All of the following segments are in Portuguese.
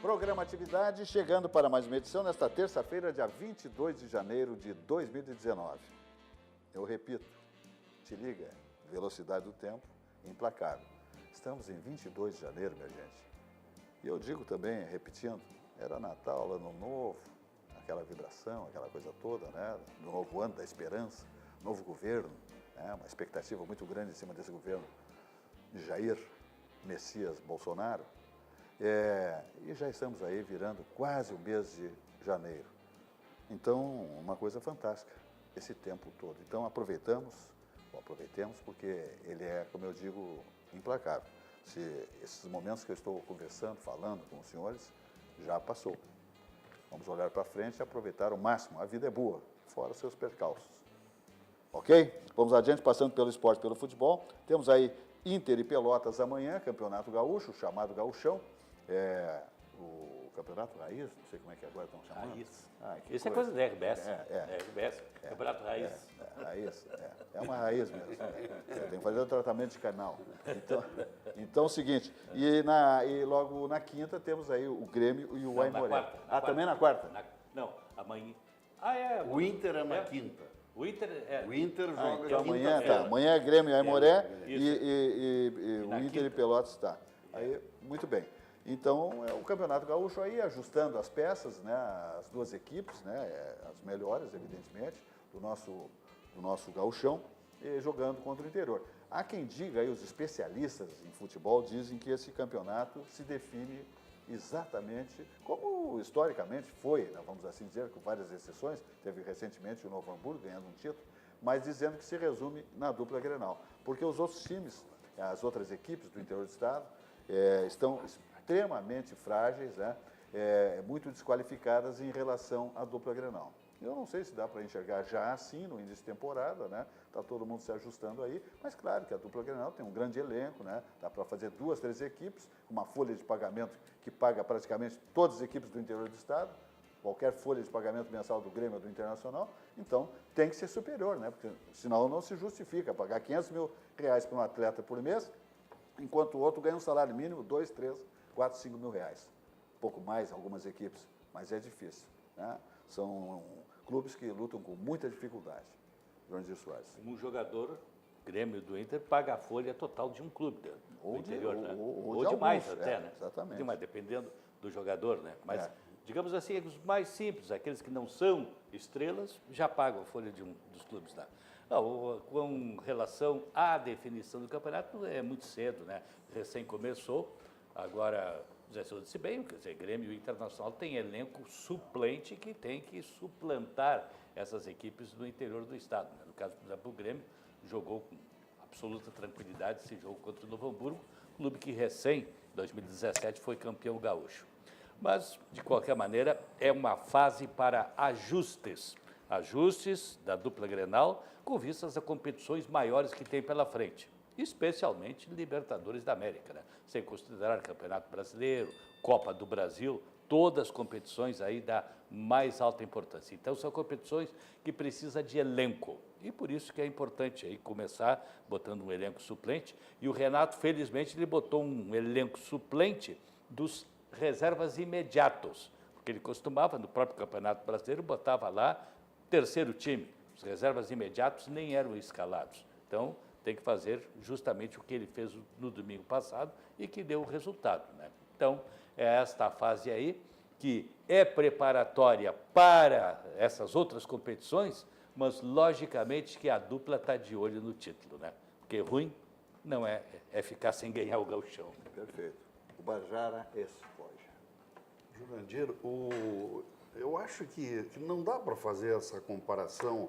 Programa Atividade chegando para mais uma edição nesta terça-feira, dia 22 de janeiro de 2019. Eu repito, te liga, velocidade do tempo implacável. Estamos em 22 de janeiro, minha gente. E eu digo também, repetindo, era Natal, Ano Novo, aquela vibração, aquela coisa toda, né? Do novo ano, da esperança, novo governo, né? Uma expectativa muito grande em cima desse governo de Jair Messias Bolsonaro. E já estamos aí virando quase o mês de janeiro. Então, uma coisa fantástica, esse tempo todo. Então, aproveitemos porque ele é, como eu digo, implacável. Esses momentos que eu estou conversando, falando com os senhores, já passou. Vamos olhar para frente e aproveitar ao máximo. A vida é boa, fora os seus percalços. Ok? Vamos adiante, passando pelo esporte, pelo futebol. Temos aí Inter e Pelotas amanhã, Campeonato Gaúcho, chamado Gauchão. O Campeonato Raiz, não sei como é que agora estão chamando. Raiz. Isso é coisa da RBS. RBS, Campeonato Raiz. Raiz, é uma raiz mesmo. Tem que fazer o tratamento de canal. Então é o seguinte, e logo na quinta temos aí o Grêmio e o Aimoré. Também na quarta? Não, amanhã. O Inter é na quinta. O Inter joga então amanhã é Grêmio e Aimoré e o Inter e Pelotas está. Aí, muito bem. Então, o Campeonato Gaúcho aí ajustando as peças, né, as duas equipes, né, as melhores, evidentemente, do nosso gauchão, jogando contra o interior. Há quem diga aí, os especialistas em futebol dizem que esse campeonato se define exatamente como historicamente foi, né, vamos assim dizer, com várias exceções, teve recentemente o Novo Hamburgo ganhando um título, mas dizendo que se resume na dupla Grenal, porque os outros times, as outras equipes do interior do estado, estão extremamente frágeis, né, muito desqualificadas em relação à dupla Grenal. Eu não sei se dá para enxergar já assim no início de temporada, né? Está todo mundo se ajustando aí, mas claro que a dupla Grenal tem um grande elenco, né? Dá para fazer 2, 3 equipes, uma folha de pagamento que paga praticamente todas as equipes do interior do estado, qualquer folha de pagamento mensal do Grêmio ou do Internacional, então tem que ser superior, né? Porque senão não se justifica pagar R$500 mil para um atleta por mês, enquanto o outro ganha um salário mínimo, 2, 3, 4, 5 mil reais. Um pouco mais algumas equipes, mas é difícil, né? São clubes que lutam com muita dificuldade. Jurandir Soares. Um jogador, Grêmio do Inter, paga a folha total de um clube do interior, né? Ou de mais até, né? Exatamente. Demais, dependendo do jogador, né? Mas, digamos assim, os mais simples, aqueles que não são estrelas, já pagam a folha dos clubes lá. Com relação à definição do campeonato, é muito cedo, né? Recém começou, agora, se bem, quer dizer, Grêmio e Internacional tem elenco suplente que tem que suplantar essas equipes do interior do estado, né? No caso, por exemplo, o Grêmio jogou com absoluta tranquilidade esse jogo contra o Novo Hamburgo, clube que recém, 2017, foi campeão gaúcho. Mas, de qualquer maneira, é uma fase para ajustes da dupla Grenal com vistas a competições maiores que tem pela frente, especialmente Libertadores da América, né? Sem considerar Campeonato Brasileiro, Copa do Brasil, todas as competições aí da mais alta importância. Então, são competições que precisam de elenco, e por isso que é importante aí começar botando um elenco suplente, e o Renato, felizmente, ele botou um elenco suplente dos reservas imediatos, porque ele costumava, no próprio Campeonato Brasileiro, botava lá terceiro time, os reservas imediatos nem eram escalados. Então, tem que fazer justamente o que ele fez no domingo passado e que deu o resultado, né? Então, é esta fase aí que é preparatória para essas outras competições, mas, logicamente, que a dupla está de olho no título, né? Porque ruim não é ficar sem ganhar o gauchão. Perfeito. O Bajara Espoja. Jurandir, eu acho que não dá para fazer essa comparação.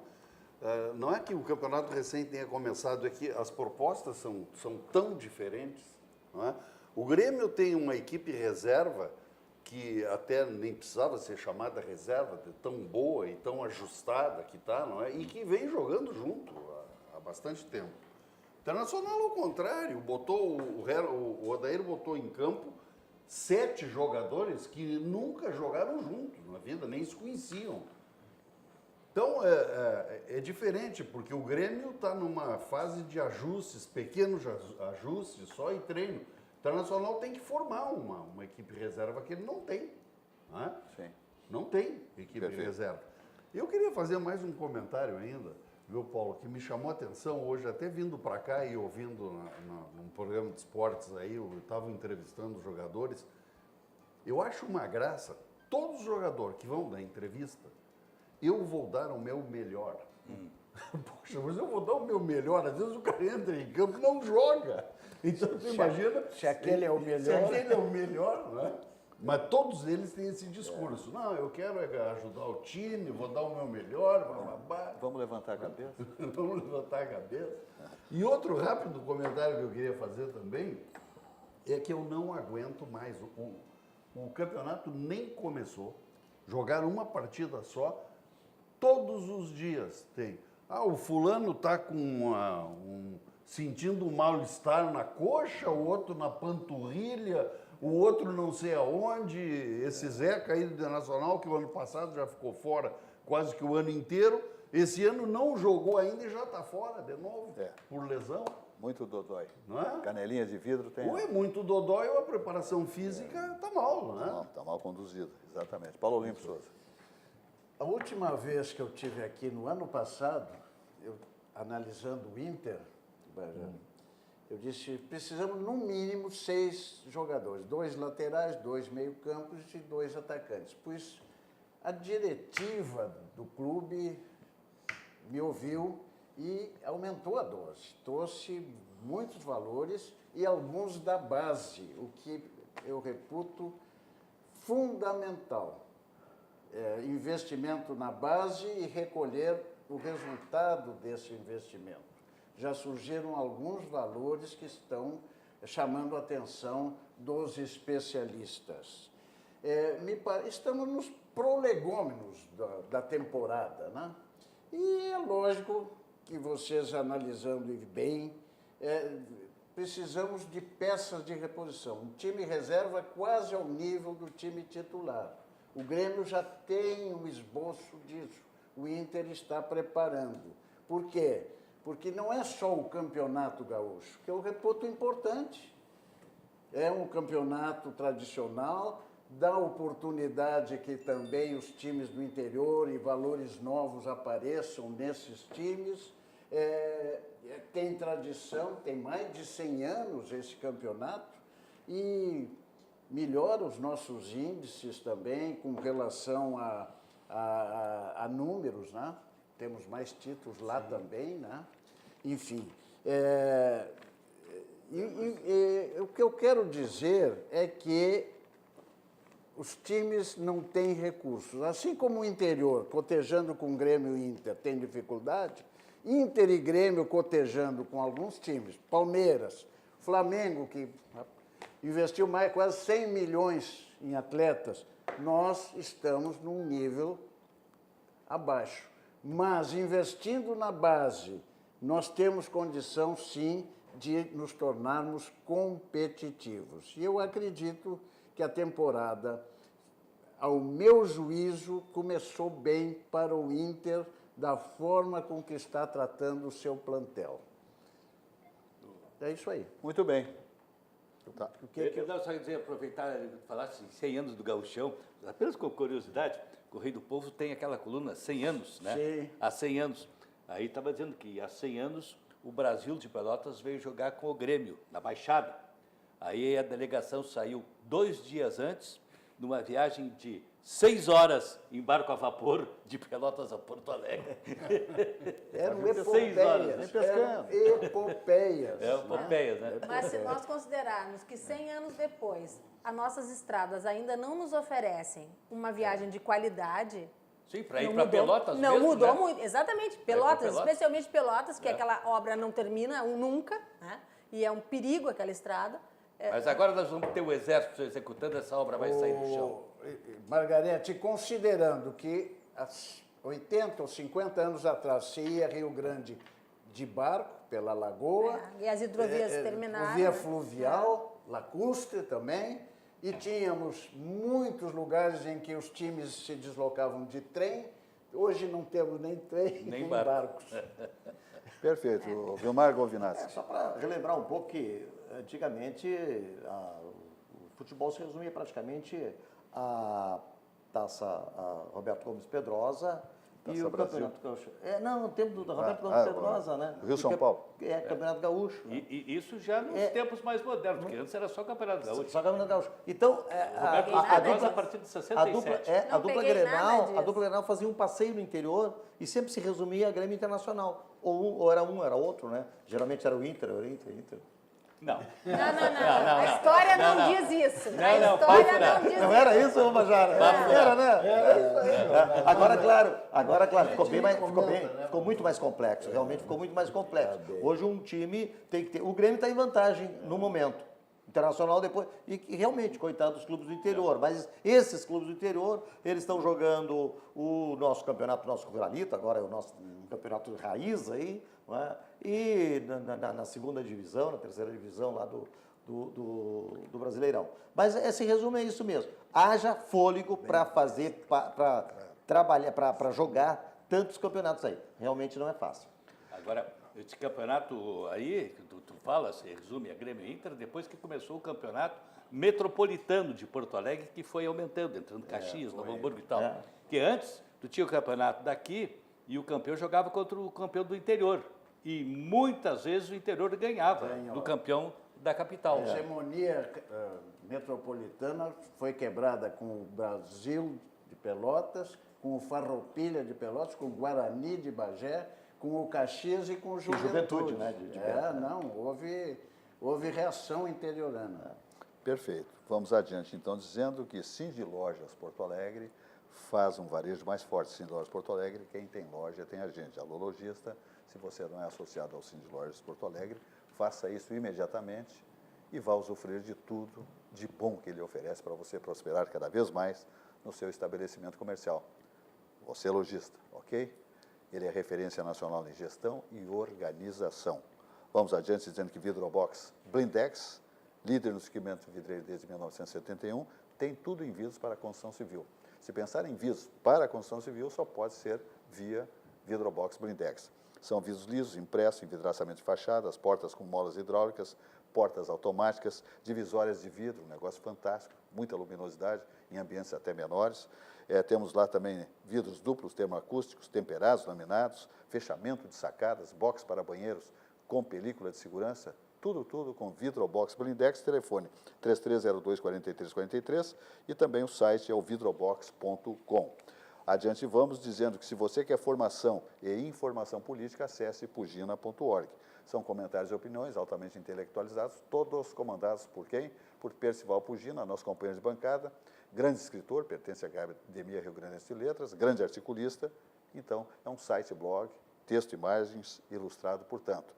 Não é que o campeonato recém tenha começado, é que as propostas são tão diferentes. Não é? O Grêmio tem uma equipe reserva que até nem precisava ser chamada reserva, tão boa e tão ajustada que está, não é? E que vem jogando junto há bastante tempo. O Internacional, ao contrário, o Odair botou em campo 7 jogadores que nunca jogaram juntos na vida, nem se conheciam. Então, é diferente, porque o Grêmio está numa fase de ajustes, pequenos ajustes só e treino. Internacional tem que formar uma equipe reserva que ele não tem. Né? Sim. Não tem equipe Perfeito. reserva. Eu queria fazer mais um comentário ainda, viu, Paulo, que me chamou a atenção hoje, até vindo para cá e ouvindo num programa de esportes aí, eu estava entrevistando os jogadores. Eu acho uma graça, todos os jogadores que vão dar entrevista, eu vou dar o meu melhor. Poxa, mas eu vou dar o meu melhor, às vezes o cara entra em campo e não joga. Então você imagina... Se aquele é o melhor... Se aquele é o melhor, não é? Mas todos eles têm esse discurso. Não, eu quero ajudar o time, vou dar o meu melhor, blá, blá, blá. Vamos levantar a cabeça? Vamos levantar a cabeça. E outro rápido comentário que eu queria fazer também é que eu não aguento mais. O campeonato nem começou. Jogaram uma partida só. Todos os dias tem. O fulano está com sentindo um mal-estar na coxa, o outro na panturrilha, o outro não sei aonde. Esse Zé caído do Internacional, que o ano passado já ficou fora quase que o ano inteiro. Esse ano não jogou ainda e já está fora de novo, por lesão. Muito dodói. Não é? Canelinha de vidro tem. Ou é muito dodói ou a preparação física está mal, não é? Não, está mal conduzida, exatamente. Paulo Olimpo Souza. A última vez que eu tive aqui no ano passado, analisando o Inter, eu disse, precisamos no mínimo 6 jogadores, 2 laterais, 2 meio-campos e 2 atacantes. Pois a diretiva do clube me ouviu e aumentou a dose. Trouxe muitos valores e alguns da base, o que eu reputo fundamental. Investimento na base e recolher o resultado desse investimento. Já surgiram alguns valores que estão chamando a atenção dos especialistas. Estamos nos prolegômenos da temporada, né? E é lógico que vocês, analisando bem, precisamos de peças de reposição. Um time reserva quase ao nível do time titular. O Grêmio já tem um esboço disso. O Inter está preparando. Por quê? Porque não é só o campeonato gaúcho, que eu reputo importante. É um campeonato tradicional, dá oportunidade que também os times do interior e valores novos apareçam nesses times. Tem tradição, tem mais de 100 anos esse campeonato e melhora os nossos índices também com relação a números, né? Temos mais títulos lá também, né? Enfim, o que eu quero dizer é que os times não têm recursos. Assim como o interior, cotejando com Grêmio e Inter, tem dificuldade, Inter e Grêmio cotejando com alguns times, Palmeiras, Flamengo, que investiu quase 100 milhões em atletas, nós estamos num nível abaixo. Mas, investindo na base, nós temos condição, sim, de nos tornarmos competitivos. E eu acredito que a temporada, ao meu juízo, começou bem para o Inter, da forma com que está tratando o seu plantel. É isso aí. Muito bem. Tá. Eu só dizer, aproveitar e falar assim, 100 anos do gauchão, apenas com curiosidade, o Correio do Povo tem aquela coluna 100 anos, né? Sim. Há 100 anos. Aí estava dizendo que há 100 anos o Brasil de Pelotas veio jogar com o Grêmio, na Baixada. Aí a delegação saiu 2 dias antes, numa viagem de 6 horas em barco a vapor, de Pelotas a Porto Alegre. Eram 6 horas. epopeias. Epopeias, né? Mas se nós considerarmos que 100 anos depois, as nossas estradas ainda não nos oferecem uma viagem de qualidade... Sim, para ir para Pelotas não mesmo, mudou né? muito, exatamente. Pelotas, especialmente Pelotas, que aquela obra não termina nunca, né? E é um perigo aquela estrada. Mas agora nós vamos ter o Exército executando, essa obra vai sair do chão. Margarete, considerando que há 80 ou 50 anos atrás se ia Rio Grande de barco, pela lagoa. E as hidrovias terminaram. Via fluvial, lacustre também. E tínhamos muitos lugares em que os times se deslocavam de trem, Hoje não temos nem trem, Nem nem barco. barcos. Perfeito. Vilmar Govinazzi. Só para relembrar um pouco que antigamente o futebol se resumia praticamente a taça Roberto Gomes Pedrosa e Taça o Brasil. Campeonato Gaúcho. Não, no tempo do Roberto Gomes Pedrosa, né? Rio-São Paulo. Campeonato Gaúcho. E isso já nos tempos mais modernos, porque antes era só Campeonato Gaúcho. Só Campeonato Gaúcho. Então, Roberto Gomes Pedrosa a partir de 67. Não peguei nada disso. A dupla Grenal fazia um passeio no interior e sempre se resumia a Grêmio Internacional. Ou era um, era outro, né? Geralmente era o Inter, Inter. Não. Não. A história não diz isso. Não, A não, história não diz Não isso. era isso, Bajara? Era, né? Agora, claro, ficou muito mais complexo. Realmente ficou muito mais complexo. Hoje um time tem que ter... O Grêmio está em vantagem no momento. Internacional depois... E realmente, coitado dos clubes do interior. Mas esses clubes do interior, eles estão jogando o nosso campeonato, nosso Ruralito, agora é o nosso campeonato de raiz aí, não é? E na segunda divisão, na terceira divisão lá do Brasileirão. Mas esse resumo é isso mesmo. Haja fôlego para fazer, para trabalhar, para jogar tantos campeonatos aí. Realmente não é fácil. Agora, esse campeonato aí, que tu fala, se resume a Grêmio e Inter, depois que começou o campeonato metropolitano de Porto Alegre, que foi aumentando, entrando Caxias, Novo Hamburgo e tal. Porque antes, tu tinha o campeonato daqui e o campeão jogava contra o campeão do interior. E muitas vezes o interior ganhava do campeão da capital. A hegemonia metropolitana foi quebrada com o Brasil de Pelotas, com o Farroupilha de Pelotas, com o Guarani de Bagé, com o Caxias e com o Juventude. Né? Houve reação interiorana. Perfeito. Vamos adiante, então, dizendo que Cindy Lojas Porto Alegre faz um varejo mais forte. Cindy Lojas Porto Alegre, quem tem loja tem agente. Alô, lojista, se você não é associado ao Cindy Lojas Porto Alegre, faça isso imediatamente e vá usufruir de tudo de bom que ele oferece para você prosperar cada vez mais no seu estabelecimento comercial. Você é lojista, ok? Ele é referência nacional em gestão e organização. Vamos adiante dizendo que Vidrobox Blindex, líder no segmento vidreiro desde 1971, tem tudo em vidros para a construção civil. Se pensar em vidros para a construção civil, só pode ser via Vidrobox Blindex. São vidros lisos, impressos, envidraçamento de fachadas, portas com molas hidráulicas, portas automáticas, divisórias de vidro, um negócio fantástico, muita luminosidade em ambientes até menores. Temos lá também vidros duplos termoacústicos, temperados, laminados, fechamento de sacadas, box para banheiros com película de segurança, tudo com Vidrobox Blindex, telefone 3302-4343 e também o site é o vidrobox.com. Adiante vamos dizendo que se você quer formação e informação política, acesse pugina.org. São comentários e opiniões altamente intelectualizados, todos comandados por quem? Por Percival Pugina, nosso companheiro de bancada, grande escritor, pertence à Academia Rio Grandense de Letras, grande articulista. Então, é um site, blog, texto, imagens, ilustrado, portanto.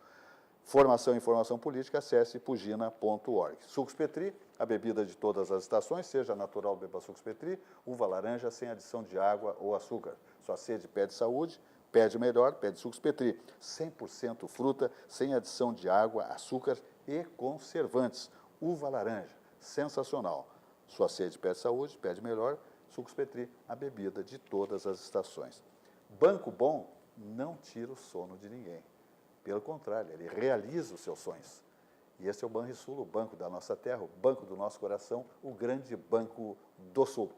Formação e informação política, acesse pugina.org. Sucos Petri, a bebida de todas as estações, seja natural, beba Sucos Petri, uva laranja sem adição de água ou açúcar. Sua sede pede saúde, pede melhor, pede Sucos Petri. 100% fruta, sem adição de água, açúcar e conservantes. Uva laranja, sensacional. Sua sede pede saúde, pede melhor, Sucos Petri, a bebida de todas as estações. Banco Bom não tira o sono de ninguém. Pelo contrário, ele realiza os seus sonhos. E esse é o Banrisul, o banco da nossa terra, o banco do nosso coração, o grande banco do Sul.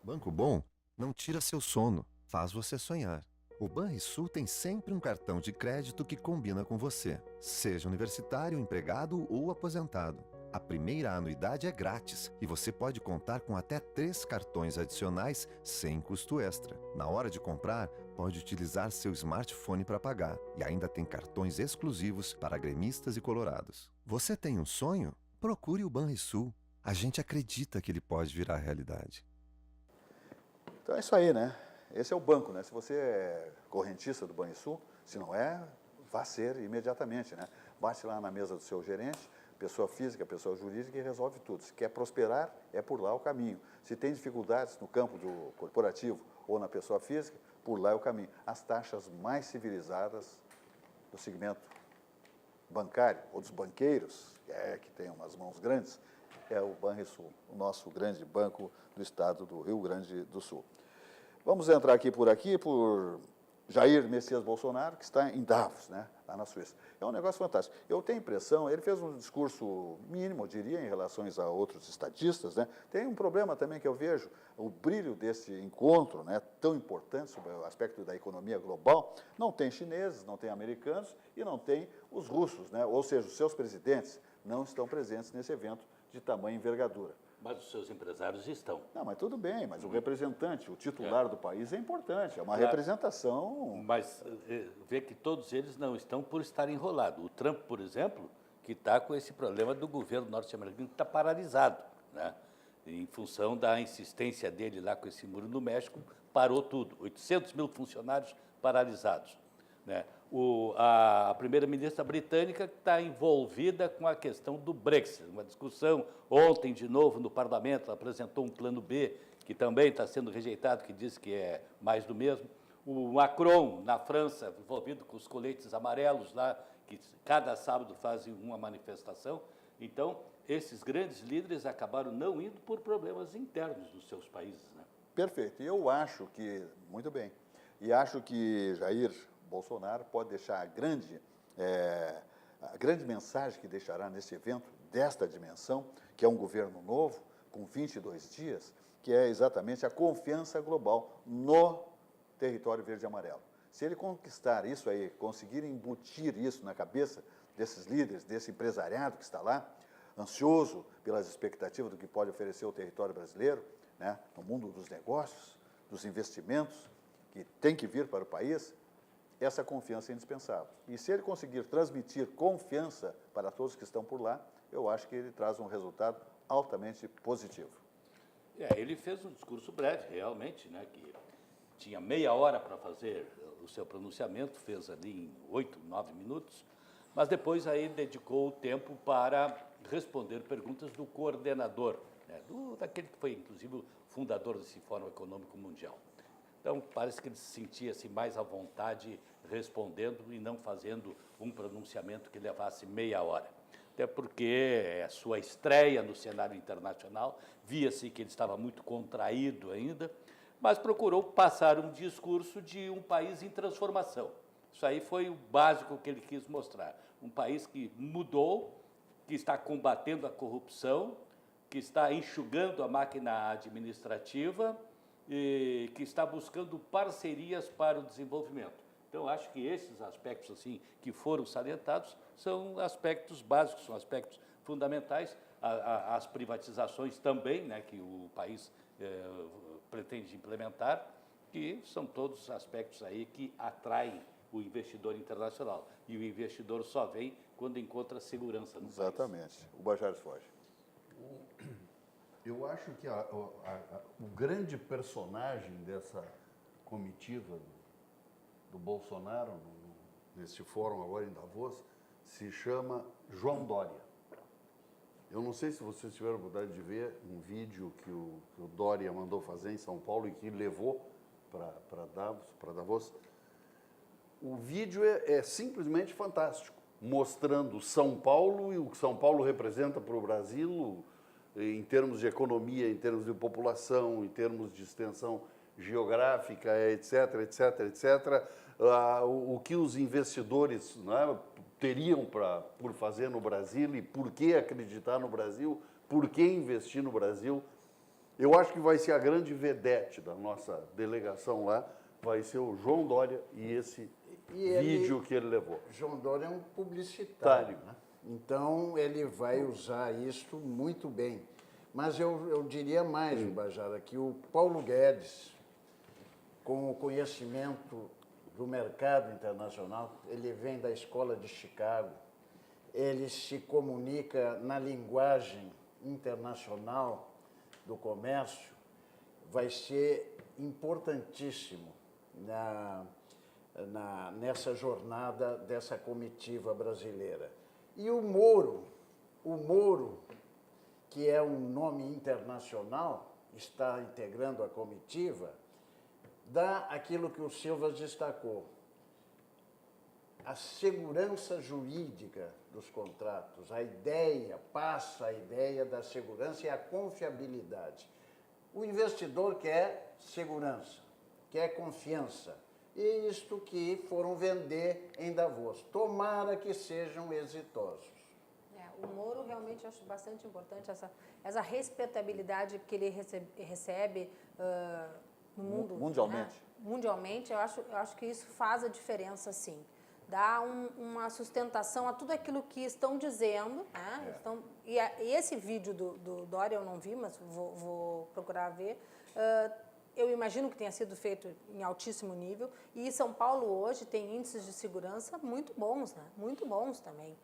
Banco Bom não tira seu sono, faz você sonhar. O Banrisul tem sempre um cartão de crédito que combina com você, seja universitário, empregado ou aposentado. A primeira anuidade é grátis e você pode contar com até 3 cartões adicionais sem custo extra. Na hora de comprar, pode utilizar seu smartphone para pagar e ainda tem cartões exclusivos para gremistas e colorados. Você tem um sonho? Procure o Banrisul. A gente acredita que ele pode virar realidade. Então é isso aí, né? Esse é o banco, né? Se você é correntista do Banrisul, se não é, vá ser imediatamente, né? Bate lá na mesa do seu gerente, pessoa física, pessoa jurídica, e resolve tudo. Se quer prosperar, é por lá o caminho. Se tem dificuldades no campo do corporativo ou na pessoa física, por lá é o caminho. As taxas mais civilizadas do segmento bancário ou dos banqueiros, que tem umas mãos grandes, é o Banrisul, o nosso grande banco do estado do Rio Grande do Sul. Vamos entrar aqui por Jair Messias Bolsonaro, que está em Davos, né, lá na Suíça. É um negócio fantástico. Eu tenho a impressão, ele fez um discurso mínimo, eu diria, em relação a outros estadistas, né. Tem um problema também que eu vejo, o brilho desse encontro, né, tão importante sobre o aspecto da economia global, não tem chineses, não tem americanos e não tem os russos, né, ou seja, os seus presidentes não estão presentes nesse evento de tamanha envergadura. Mas os seus empresários estão. Não, mas tudo bem, mas o representante, o titular do país é importante, é uma representação. Mas vê que todos eles não estão por estar enrolados. O Trump, por exemplo, que está com esse problema do governo norte-americano, que está paralisado, né? Em função da insistência dele lá com esse muro no México, parou tudo. 800 mil funcionários paralisados, né? A primeira-ministra britânica está envolvida com a questão do Brexit, uma discussão ontem, de novo, no parlamento, ela apresentou um plano B, que também está sendo rejeitado, que diz que é mais do mesmo. O Macron, na França, envolvido com os coletes amarelos lá, que cada sábado fazem uma manifestação. Então, esses grandes líderes acabaram não indo por problemas internos dos seus países, né? Perfeito. E eu acho que, muito bem, e acho que Jair Bolsonaro pode deixar a grande mensagem que deixará nesse evento, desta dimensão, que é um governo novo, com 22 dias, que é exatamente a confiança global no território verde e amarelo. Se ele conquistar isso aí, conseguir embutir isso na cabeça desses líderes, desse empresariado que está lá, ansioso pelas expectativas do que pode oferecer o território brasileiro, né, no mundo dos negócios, dos investimentos, que tem que vir para o país, essa confiança é indispensável. E se ele conseguir transmitir confiança para todos que estão por lá, eu acho que ele traz um resultado altamente positivo. Ele fez um discurso breve, realmente, né, que tinha meia hora para fazer o seu pronunciamento, fez ali em 8, 9 minutos, mas depois aí dedicou o tempo para responder perguntas do coordenador, né, daquele que foi, inclusive, o fundador desse Fórum Econômico Mundial. Então, parece que ele se sentia assim, mais à vontade respondendo e não fazendo um pronunciamento que levasse meia hora. Até porque é a sua estreia no cenário internacional, via-se que ele estava muito contraído ainda, mas procurou passar um discurso de um país em transformação. Isso aí foi o básico que ele quis mostrar. Um país que mudou, que está combatendo a corrupção, que está enxugando a máquina administrativa, e que está buscando parcerias para o desenvolvimento. Então, acho que esses aspectos assim que foram salientados são aspectos básicos, são aspectos fundamentais. As privatizações também, né, que o país pretende implementar, que são todos aspectos aí que atraem o investidor internacional. E o investidor só vem quando encontra segurança no país. Exatamente. O Bajares foge. Eu acho que o grande personagem dessa comitiva do Bolsonaro, nesse fórum agora em Davos, se chama João Dória. Eu não sei se vocês tiveram a oportunidade de ver um vídeo que o Dória mandou fazer em São Paulo e que levou para Davos. O vídeo é simplesmente fantástico, mostrando São Paulo e o que São Paulo representa para o Brasil, em termos de economia, em termos de população, em termos de extensão geográfica, etc., etc., etc., o que os investidores, né, teriam por fazer no Brasil e por que acreditar no Brasil, por que investir no Brasil. Eu acho que vai ser a grande vedete da nossa delegação lá, vai ser o João Dória e esse vídeo que ele levou. João Dória é um publicitário, né? Então, ele vai usar isso muito bem. Mas eu diria mais, Bajara, que o Paulo Guedes, com o conhecimento do mercado internacional, ele vem da escola de Chicago, ele se comunica na linguagem internacional do comércio, vai ser importantíssimo nessa jornada dessa comitiva brasileira. E o Moro, que é um nome internacional, está integrando a comitiva, dá aquilo que o Silva destacou, a segurança jurídica dos contratos, passa a ideia da segurança e a confiabilidade. O investidor quer segurança, que é confiança. E isto que foram vender em Davos. Tomara que sejam exitosos. O Moro realmente eu acho bastante importante essa respeitabilidade que ele recebe no mundo. Mundialmente. Né? Mundialmente, eu acho que isso faz a diferença, sim. Dá uma sustentação a tudo aquilo que estão dizendo. Né? E esse vídeo do Dória eu não vi, mas vou procurar ver. Eu imagino que tenha sido feito em altíssimo nível. E São Paulo hoje tem índices de segurança muito bons, né? Muito bons também.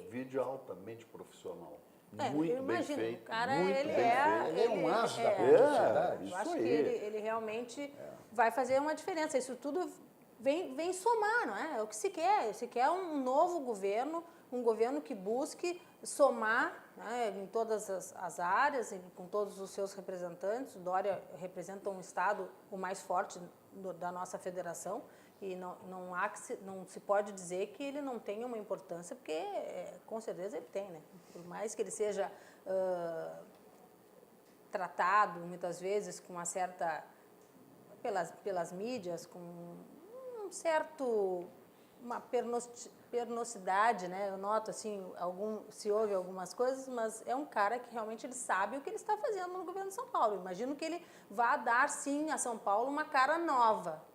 Vídeo altamente profissional. Eu Muito bem imagino, feito. o cara, muito ele bem é... feito. Ele é um asa da publicidade. Eu acho que ele realmente vai fazer uma diferença. Isso tudo vem somar, não é? É o que se quer. Se quer um novo governo, um governo que busque somar, né, em todas as áreas, com todos os seus representantes. O Dória representa um estado o mais forte da nossa federação. E não se pode dizer que ele não tenha uma importância, porque com certeza ele tem, né? Por mais que ele seja tratado, muitas vezes, com uma certa... pelas mídias, com uma pernosidade, né? Eu noto, assim, se ouve algumas coisas, mas é um cara que realmente ele sabe o que ele está fazendo no governo de São Paulo. Imagino que ele vá dar, sim, a São Paulo uma cara nova.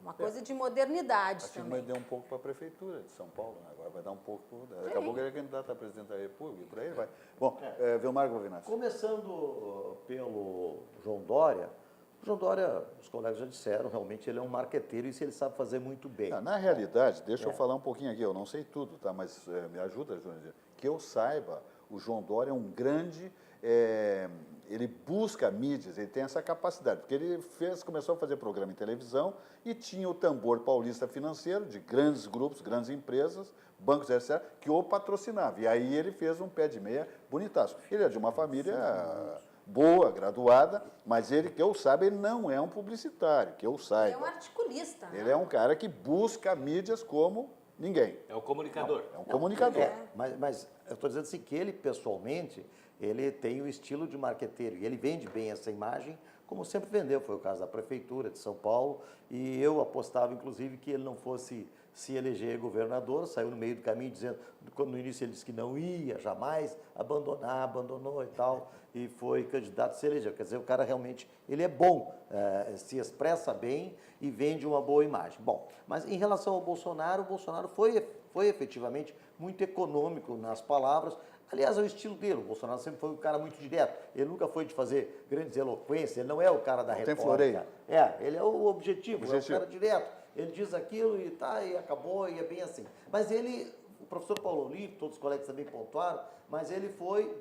Uma coisa de modernidade Acho que também. deu um pouco para a Prefeitura de São Paulo, né? Agora vai dar um pouco... Daqui a pouco ele é candidato a presidente da República, por aí vai. Bom, Vilmar Govinassi. Começando pelo João Dória, o João Dória, os colegas já disseram, realmente ele é um marqueteiro e isso ele sabe fazer muito bem. Na realidade, deixa eu falar um pouquinho aqui, eu não sei tudo, tá? Mas me ajuda, Júnior. Que eu saiba, o João Dória é um grande... ele busca mídias, ele tem essa capacidade, porque ele começou a fazer programa em televisão e tinha o tambor paulista financeiro de grandes grupos, grandes empresas, bancos, etc., que o patrocinavam. E aí ele fez um pé de meia bonitaço. Ele é de uma família boa, graduada, mas ele, que eu saiba, ele não é um publicitário, que eu saiba. Ele é um articulista. Né? Ele é um cara que busca mídias como ninguém. É o comunicador. É um comunicador. Mas eu estou dizendo assim, que ele, pessoalmente, ele tem o estilo de marqueteiro e ele vende bem essa imagem, como sempre vendeu. Foi o caso da Prefeitura de São Paulo e eu apostava, inclusive, que ele não fosse se eleger governador, saiu no meio do caminho dizendo, quando no início ele disse que não ia jamais abandonou e tal, e foi candidato a se eleger. Quer dizer, o cara realmente, ele é bom, se expressa bem e vende uma boa imagem. Bom, mas em relação ao Bolsonaro, o Bolsonaro foi efetivamente muito econômico nas palavras. Aliás, é o estilo dele. O Bolsonaro sempre foi um cara muito direto. Ele nunca foi de fazer grandes eloquências, ele não é o cara da retórica. floreio. Ele é o objetivo, é o cara direto. Ele diz aquilo e tá, e acabou, e é bem assim. Mas ele, o professor Paulo Olivo, todos os colegas também pontuaram, mas ele foi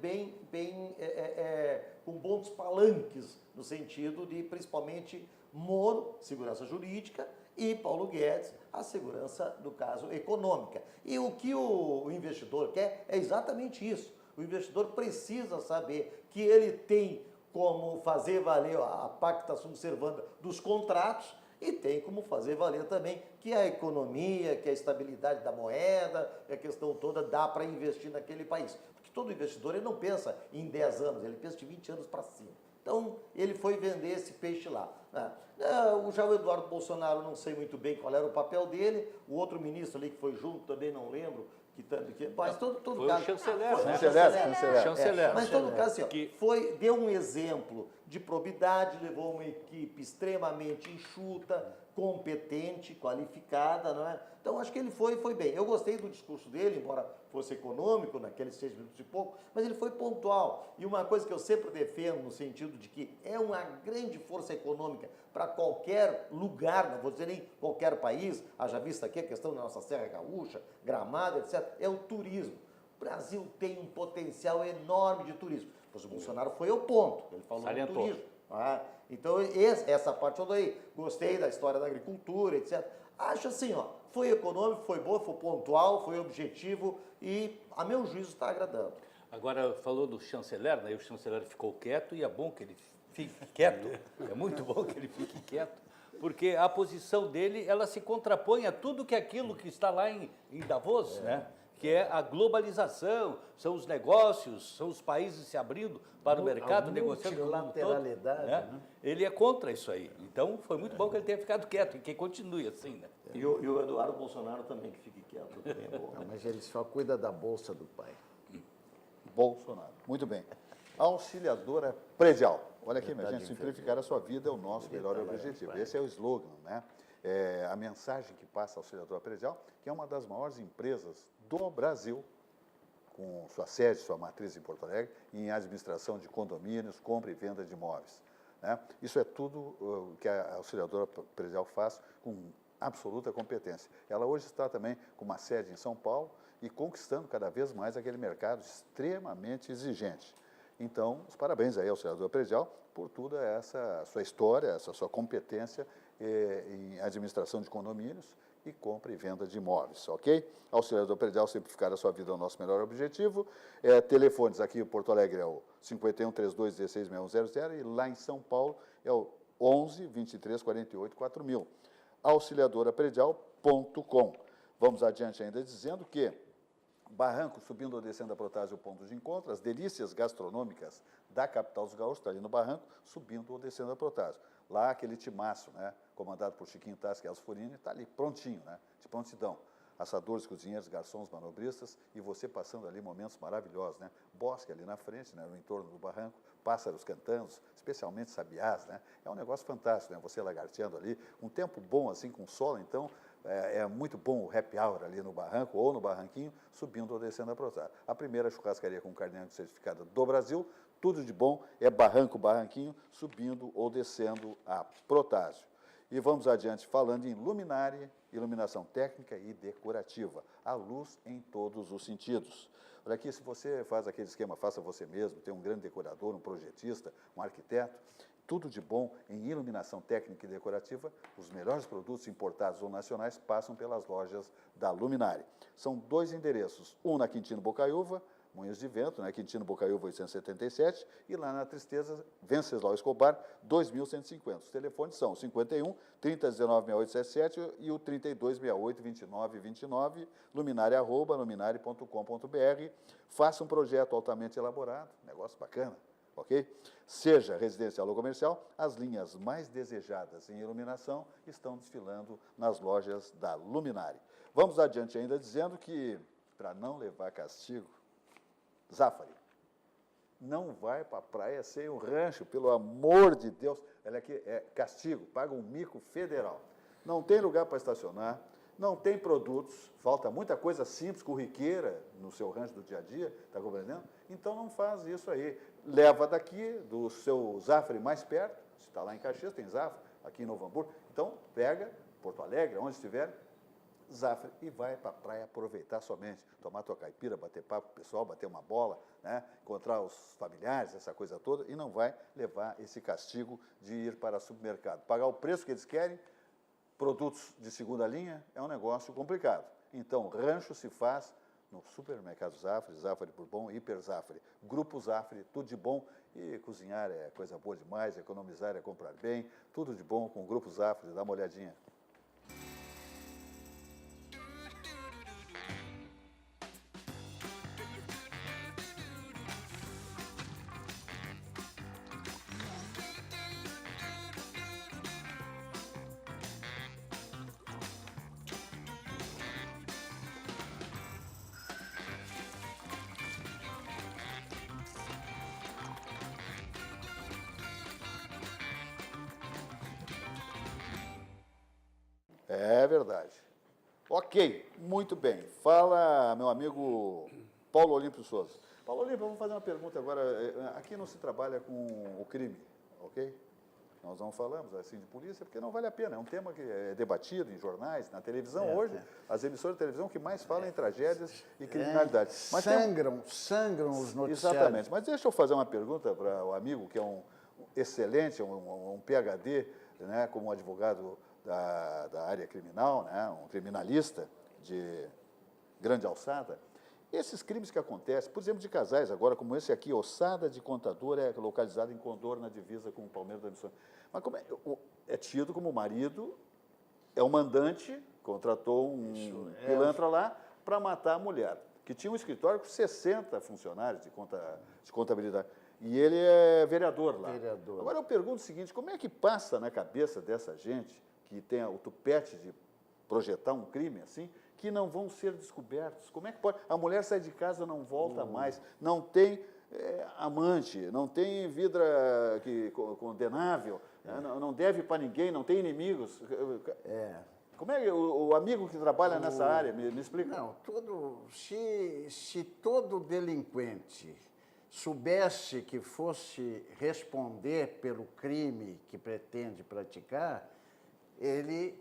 com bons palanques, no sentido de, principalmente, Moro, segurança jurídica, e Paulo Guedes, a segurança, no caso, econômica. E o que o investidor quer é exatamente isso. O investidor precisa saber que ele tem como fazer valer a pactação servanda dos contratos e tem como fazer valer também que a economia, que a estabilidade da moeda, a questão toda dá para investir naquele país. Porque todo investidor ele não pensa em 10 anos, ele pensa de 20 anos para cima. Então, ele foi vender esse peixe lá. Já o Eduardo Bolsonaro, não sei muito bem qual era o papel dele, o outro ministro ali que foi junto, também não lembro, mas todo Foi caso... o chanceler, né? Chanceler. Mas em todo caso, assim, deu um exemplo de probidade, levou uma equipe extremamente enxuta, competente, qualificada, não é? Então, acho que ele foi bem. Eu gostei do discurso dele, embora fosse econômico, naqueles 6 minutos e pouco, mas ele foi pontual. E uma coisa que eu sempre defendo, no sentido de que é uma grande força econômica para qualquer lugar, não vou dizer nem qualquer país, haja vista aqui a questão da nossa Serra Gaúcha, Gramado, etc., é o turismo. O Brasil tem um potencial enorme de turismo. Pois o Bolsonaro foi ao ponto, ele falou do turismo. Então, essa parte eu dei. Gostei da história da agricultura, etc. Acho assim, foi econômico, foi bom, foi pontual, foi objetivo e, a meu juízo, está agradando. Agora, falou do chanceler, né? O chanceler ficou quieto e é bom que ele fique quieto. É muito bom que ele fique quieto, porque a posição dele, ela se contrapõe a tudo aquilo que está lá em Davos, né? que é a globalização, são os negócios, são os países se abrindo para o mercado, negociando com o mundo todo. multilateralidade, né? Ele é contra isso aí. Então, foi muito bom que ele tenha ficado quieto e que continue assim, né? E o Eduardo Bolsonaro também, que fique quieto. Também é bom. Não, mas ele só cuida da bolsa do pai. Bolsonaro. Muito bem. Auxiliadora predial. Olha aqui, minha gente, simplificar a sua vida é o nosso melhor objetivo. Esse é o slogan, né? A mensagem que passa a Auxiliadora Predial, que é uma das maiores empresas do Brasil, com sua sede, sua matriz em Porto Alegre, em administração de condomínios, compra e venda de imóveis, né? Isso é tudo que a Auxiliadora Predial faz com absoluta competência. Ela hoje está também com uma sede em São Paulo e conquistando cada vez mais aquele mercado extremamente exigente. Então, os parabéns aí ao Auxiliadora Predial por toda essa sua história, essa sua competência em administração de condomínios e compra e venda de imóveis, ok? Auxiliador Predial, simplificar a sua vida é o nosso melhor objetivo. Telefones aqui em Porto Alegre é o 51 32 16 6100 e lá em São Paulo é o 11 23 48 4000. Auxiliadorapredial.com. Vamos adiante ainda dizendo que Barranco, subindo ou descendo a Protásio, o ponto de encontro, as delícias gastronômicas da capital dos gaúchos, está ali no Barranco, subindo ou descendo a Protásio. Lá, aquele timaço, né, comandado por Chiquinho Tassi e Alsforini, está ali prontinho, né, de prontidão. Assadores, cozinheiros, garçons, manobristas, e você passando ali momentos maravilhosos, né? Bosque ali na frente, né, no entorno do barranco, pássaros cantando, especialmente sabiás, né? É um negócio fantástico, né? Você lagarteando ali, um tempo bom assim, com sol, então é muito bom o happy hour ali no barranco ou no barranquinho, subindo ou descendo a Protásio. A primeira churrascaria com carne angus certificada do Brasil, tudo de bom, é barranquinho, subindo ou descendo a Protásio. E vamos adiante falando em luminária, iluminação técnica e decorativa, a luz em todos os sentidos. Olha aqui, se você faz aquele esquema, faça você mesmo, tem um grande decorador, um projetista, um arquiteto, tudo de bom em iluminação técnica e decorativa, os melhores produtos importados ou nacionais passam pelas lojas da Luminária. São 2 endereços, um na Quintino Bocaiúva, Moinhos de Vento, né, Quintino Bocaiúva 877, e lá na Tristeza, Venceslau Escobar, 2150. Os telefones são o 51 3019 6877 e o 3268 2929, luminária@luminária.com.br. Faça um projeto altamente elaborado, negócio bacana, ok? Seja residencial ou comercial, as linhas mais desejadas em iluminação estão desfilando nas lojas da Luminária. Vamos adiante ainda dizendo que, para não levar castigo, Zafari, não vai para a praia sem o rancho, pelo amor de Deus. Olha aqui, é castigo, paga um mico federal. Não tem lugar para estacionar, não tem produtos, falta muita coisa simples, corriqueira no seu rancho do dia a dia, está compreendendo? Então não faz isso aí. Leva daqui, do seu Zafari mais perto, se está lá em Caxias, tem Zafari, aqui em Novo Hamburgo, então pega, Porto Alegre, onde estiver, Zafari, e vai para a praia aproveitar somente, tomar tua caipira, bater papo com o pessoal, bater uma bola, né? Encontrar os familiares, essa coisa toda, e não vai levar esse castigo de ir para o supermercado. Pagar o preço que eles querem, produtos de segunda linha, é um negócio complicado. Então, rancho se faz no supermercado Zafari, Zafari Bourbon, Hiper Zafari, Grupo Zafari, tudo de bom. E cozinhar é coisa boa demais, economizar é comprar bem, tudo de bom com o Grupo Zafari, dá uma olhadinha. É verdade. Ok, muito bem. Fala, meu amigo Paulo Olímpio Souza. Paulo Olímpio, vamos fazer uma pergunta agora. Aqui não se trabalha com o crime, ok? Nós não falamos assim de polícia, porque não vale a pena. É um tema que é debatido em jornais, na televisão. Hoje, as emissoras de televisão que mais falam em tragédias e criminalidade. Mas sangram os noticiários. Exatamente. Mas deixa eu fazer uma pergunta para o amigo, que é um excelente, um PhD, né, como advogado da área criminal, né, um criminalista de grande alçada. Esses crimes que acontecem, por exemplo, de casais agora, como esse aqui, Ossada de Contador, é localizado em Condor, na divisa com o Palmeiras da Missão. Mas como é tido como o marido, é o mandante, contratou um pilantra lá para matar a mulher. que tinha um escritório com 60 funcionários de contabilidade. E ele é vereador lá. Vereador. Agora eu pergunto o seguinte, como é que passa na cabeça dessa gente que tem o tupete de projetar um crime assim, que não vão ser descobertos? Como é que pode? A mulher sai de casa, não volta mais, não tem amante, não tem vida condenável, não deve para ninguém, não tem inimigos. Como é que o amigo que trabalha nessa área, me explica? Não, se todo delinquente soubesse que fosse responder pelo crime que pretende praticar, ele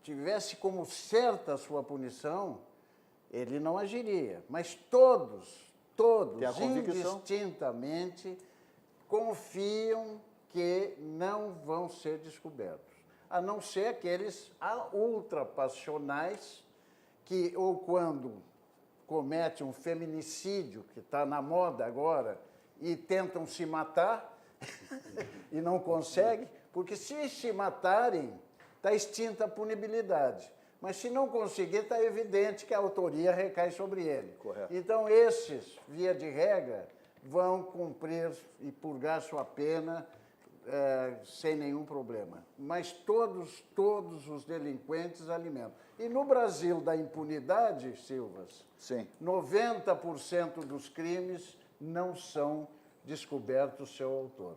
tivesse como certa a sua punição, ele não agiria. Mas todos, Tem a convicção? indistintamente, confiam que não vão ser descobertos. A não ser aqueles ultrapassionais que, ou quando comete um feminicídio, que está na moda agora, e tentam se matar e não conseguem, porque se matarem, está extinta a punibilidade. Mas se não conseguir, está evidente que a autoria recai sobre ele. Correto. Então, esses, via de regra, vão cumprir e purgar sua pena sem nenhum problema. Mas todos os delinquentes alimentam. E no Brasil da impunidade, Silvas, Sim. 90% dos crimes não são descobertos seu autor.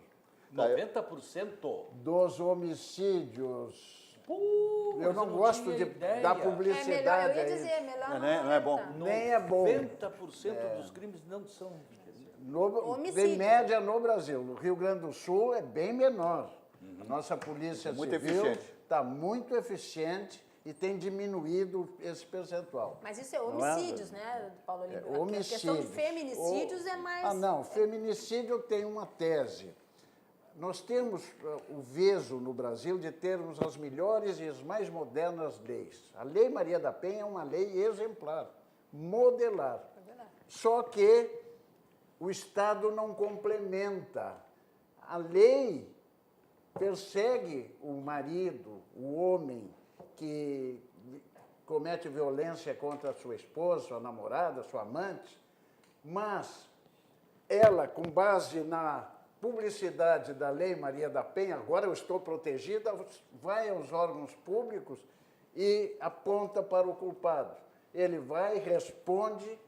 90%? Dos homicídios. Eu não não gosto tinha de ideia. dar É melhor, publicidade eu ia a isso. dizer, melhor Não é bom. Nem é bom. 90% dos crimes não são. Homicídio. Em média no Brasil. No Rio Grande do Sul é bem menor. A nossa polícia Muito civil eficiente. está muito eficiente e tem diminuído esse percentual. Mas isso é Não é? homicídios, né, Paulo Oliveira? A questão de Homicídios. feminicídios é mais... Não, feminicídio tem uma tese. Nós temos o veso no Brasil de termos as melhores e as mais modernas leis. A Lei Maria da Penha é uma lei exemplar, modelar. Só que o Estado não complementa. A lei persegue o marido, o homem que comete violência contra a sua esposa, sua namorada, sua amante, mas ela, com base na publicidade da Lei Maria da Penha, agora eu estou protegida, vai aos órgãos públicos e aponta para o culpado. Ele vai, responde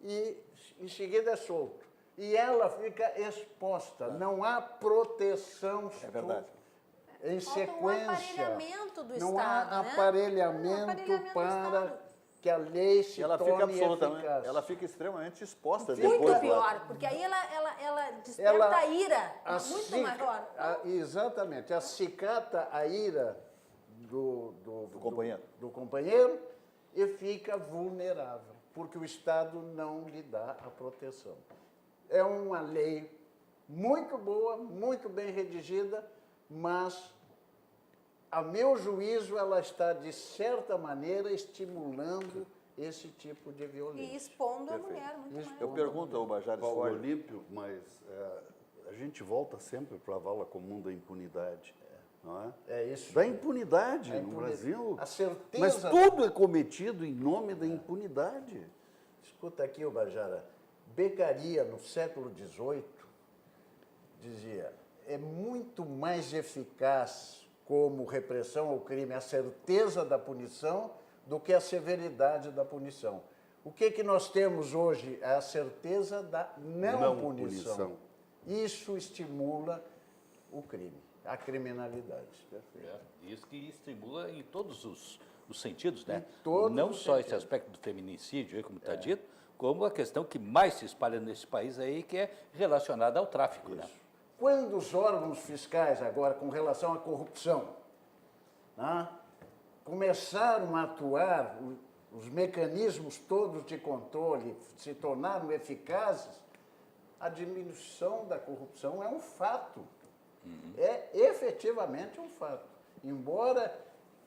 e em seguida é solto. E ela fica exposta, não há proteção. É verdade. Em Falta um sequência. aparelhamento do não Estado, há né? aparelhamento Aparelhamento do para Estado. que a lei se Ela torne fica absolutamente, eficaz. ela fica extremamente exposta Muito depois. pior, porque aí ela desperta a ira muito maior. Exatamente. Acicata a ira do companheiro. do companheiro e fica vulnerável, porque o Estado não lhe dá a proteção. É uma lei muito boa, muito bem redigida, mas, a meu juízo, ela está, de certa maneira, estimulando esse tipo de violência. E expondo a mulher muito mais. Eu pergunto ao Bajares Paulo Olho, Olímpio, mas a gente volta sempre para a vala comum da impunidade, não é? É isso. Da impunidade A no impunidade. Brasil. A certeza... Mas tudo é cometido em nome da impunidade. Escuta aqui, ô Bajara. Beccaria, no século XVIII, dizia, é muito mais eficaz como repressão ao crime a certeza da punição do que a severidade da punição. O que nós temos hoje é a certeza da não punição. Isso estimula o crime, a criminalidade. Isso que estimula em todos os sentidos, né? todos Não os só sentidos. esse aspecto do feminicídio, aí, como está dito, como a questão que mais se espalha nesse país aí, que é relacionada ao tráfico, né? Quando os órgãos fiscais, agora, com relação à corrupção, né, começaram a atuar, os mecanismos todos de controle se tornaram eficazes, a diminuição da corrupção é um fato. É efetivamente um fato. Embora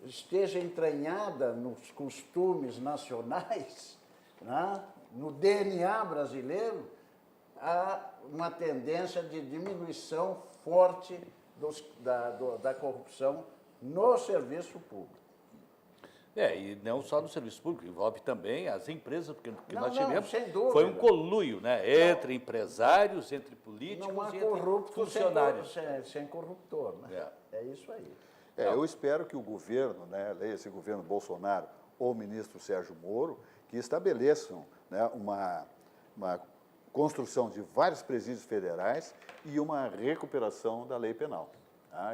esteja entranhada nos costumes nacionais, né, no DNA brasileiro, há uma tendência de diminuição forte da corrupção no serviço público. E não só no serviço público, envolve também as empresas, porque Não, nós não, tivemos, sem dúvida. foi um conluio, né, entre empresários, entre políticos Não há e entre corrupto funcionários. sem corruptor, né? É isso aí. Eu espero que o governo, né, esse governo Bolsonaro ou o ministro Sérgio Moro, que estabeleçam, né, uma construção de vários presídios federais e uma recuperação da lei penal.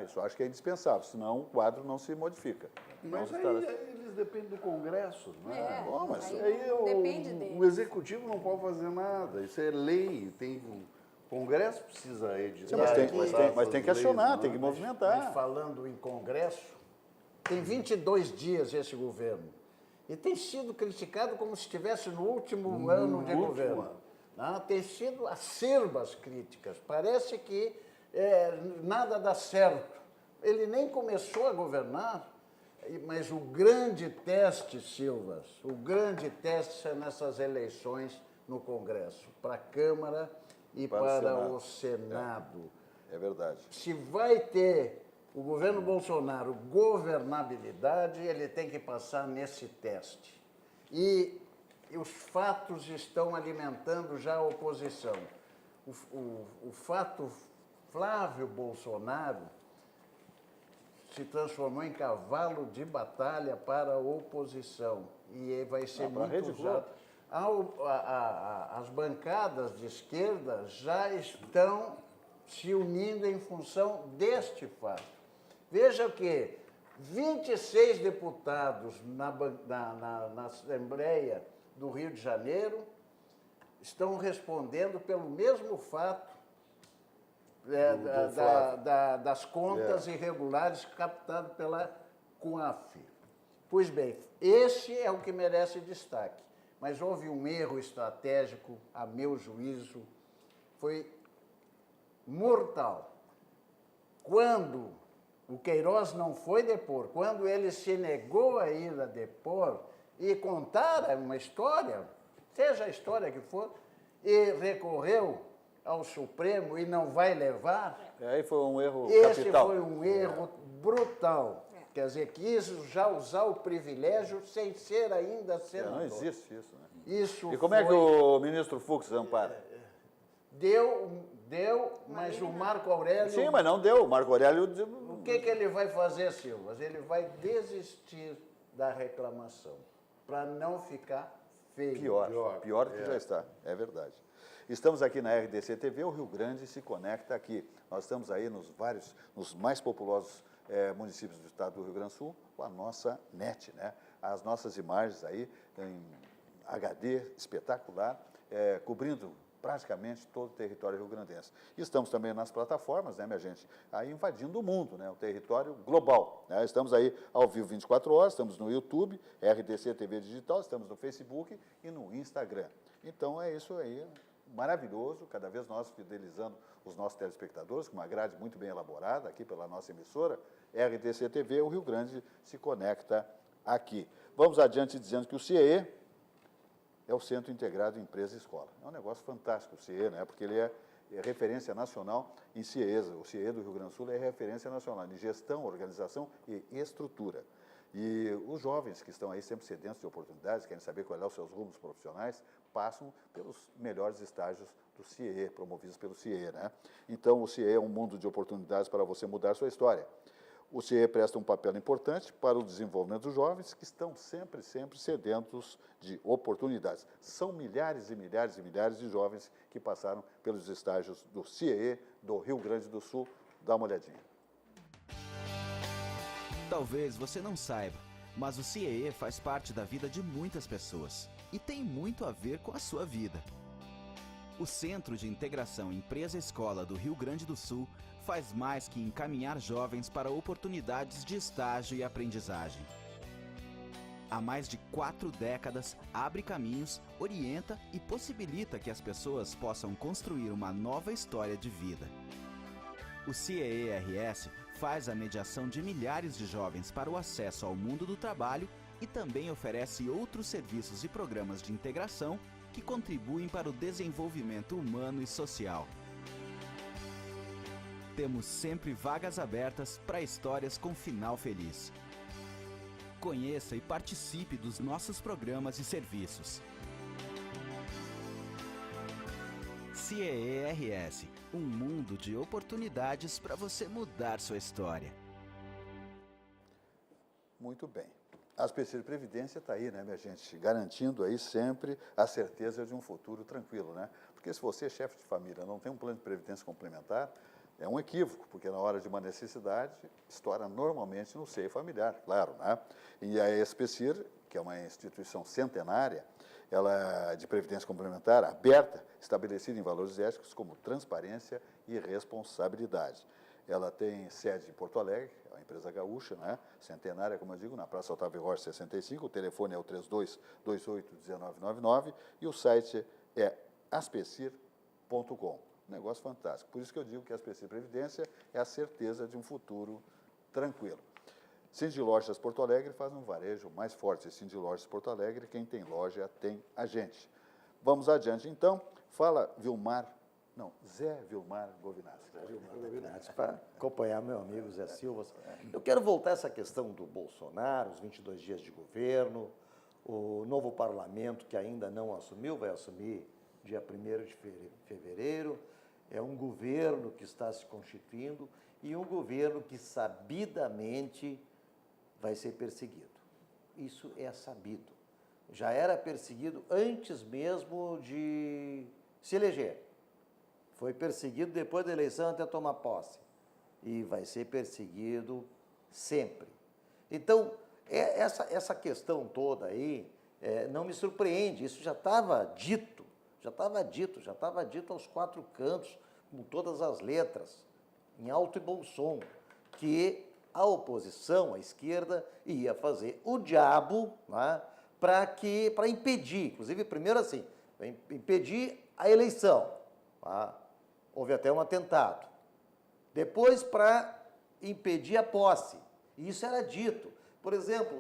Isso eu acho que é indispensável, senão o quadro não se modifica. Mas Não aí está- eles dependem do Congresso, não é? Bom, mas aí depende deles. O Executivo não pode fazer nada, isso é lei, o Congresso precisa editar. Sim, mas tem que essas acionar, leis, tem que não é? movimentar. Mas falando em Congresso, tem 22 dias esse governo. E tem sido criticado como se estivesse no último ano de último governo. ano. Não, tem sido acerbas críticas. Parece que nada dá certo. Ele nem começou a governar, mas o grande teste, Silvas, o grande teste é nessas eleições no Congresso, para a Câmara e para o Senado. É verdade. Se vai ter o governo Bolsonaro governabilidade, ele tem que passar nesse teste. E os fatos estão alimentando já a oposição. O fato Flávio Bolsonaro se transformou em cavalo de batalha para a oposição. E vai ser para a Rede muito Globo. usado. As bancadas de esquerda já estão se unindo em função deste fato. Veja que 26 deputados na Assembleia do Rio de Janeiro estão respondendo pelo mesmo fato das contas irregulares captadas pela COAF. Pois bem, esse é o que merece destaque. Mas houve um erro estratégico, a meu juízo, foi mortal. Quando o Queiroz não foi depor, quando ele se negou a ir a depor e contar uma história, seja a história que for, e recorreu ao Supremo e não vai levar, Aí foi um erro esse capital. foi um erro brutal. Quer dizer, quis já usar o privilégio sem ser ainda senador. Não existe isso, né? Isso E como é que o ministro Fux ampara? Deu, mas o Marco Aurélio... Sim, mas não deu. O Marco Aurélio... O que ele vai fazer, Silvas? Ele vai desistir da reclamação, para não ficar feio. Pior do que já está, é verdade. Estamos aqui na RDC TV, o Rio Grande se conecta aqui. Nós estamos aí nos mais populosos municípios do estado do Rio Grande do Sul, com a nossa NET, né? As nossas imagens aí em HD espetacular, cobrindo praticamente todo o território rio-grandense. E estamos também nas plataformas, né, minha gente, aí invadindo o mundo, né, o território global. Né? Estamos aí ao vivo 24 horas, estamos no YouTube, RDC TV Digital, estamos no Facebook e no Instagram. Então é isso aí, maravilhoso, cada vez nós fidelizando os nossos telespectadores, com uma grade muito bem elaborada aqui pela nossa emissora, RDC TV, o Rio Grande se conecta aqui. Vamos adiante dizendo que o CIE é o Centro Integrado Empresa e Escola. É um negócio fantástico o CIE, né? Porque ele é referência nacional em CIESA. O CIE do Rio Grande do Sul é referência nacional em gestão, organização e estrutura. E os jovens que estão aí sempre sedentos de oportunidades, querem saber quais são os seus rumos profissionais, passam pelos melhores estágios do CIE, promovidos pelo CIE, né? Então, o CIE é um mundo de oportunidades para você mudar sua história. O CIE presta um papel importante para o desenvolvimento dos jovens que estão sempre sedentos de oportunidades. São milhares e milhares e milhares de jovens que passaram pelos estágios do CIE do Rio Grande do Sul. Dá uma olhadinha. Talvez você não saiba, mas o CIE faz parte da vida de muitas pessoas e tem muito a ver com a sua vida. O Centro de Integração Empresa-Escola do Rio Grande do Sul faz mais que encaminhar jovens para oportunidades de estágio e aprendizagem. Há mais de 4 décadas, abre caminhos, orienta e possibilita que as pessoas possam construir uma nova história de vida. O CIE-RS faz a mediação de milhares de jovens para o acesso ao mundo do trabalho e também oferece outros serviços e programas de integração que contribuem para o desenvolvimento humano e social. Temos sempre vagas abertas para histórias com final feliz. Conheça e participe dos nossos programas e serviços. CEE-RS, um mundo de oportunidades para você mudar sua história. Muito bem. A Especial de Previdência está aí, né, minha gente, garantindo aí sempre a certeza de um futuro tranquilo, né? Porque se você, chefe de família, não tem um plano de previdência complementar, é um equívoco, porque na hora de uma necessidade, estoura normalmente no seio familiar, claro, né? E a Especir, que é uma instituição centenária, ela é de previdência complementar, aberta, estabelecida em valores éticos como transparência e responsabilidade. Ela tem sede em Porto Alegre, é uma empresa gaúcha, né? Centenária, como eu digo, na Praça Otávio Rocha 65, o telefone é o 3228-1999 e o site é aspecir.com. Negócio fantástico. Por isso que eu digo que a Especial Previdência é a certeza de um futuro tranquilo. Cindy Lojas Porto Alegre faz um varejo mais forte. Cindy Lojas Porto Alegre, quem tem loja tem a gente. Vamos adiante, então. Fala, Zé Vilmar Govinassi. Zé Vilmar Govinassi, para acompanhar meu amigo Zé Silva. Eu quero voltar a essa questão do Bolsonaro, os 22 dias de governo, o novo parlamento que ainda não assumiu, vai assumir dia 1º de fevereiro. É um governo que está se constituindo e um governo que sabidamente vai ser perseguido. Isso é sabido. Já era perseguido antes mesmo de se eleger. Foi perseguido depois da eleição até tomar posse. E vai ser perseguido sempre. Então, essa questão toda aí não me surpreende. Isso já estava dito aos quatro cantos, com todas as letras, em alto e bom som, que a oposição, a esquerda, ia fazer o diabo, né, para impedir, inclusive, primeiro assim, impedir a eleição. Tá? Houve até um atentado. Depois, para impedir a posse. E isso era dito. Por exemplo,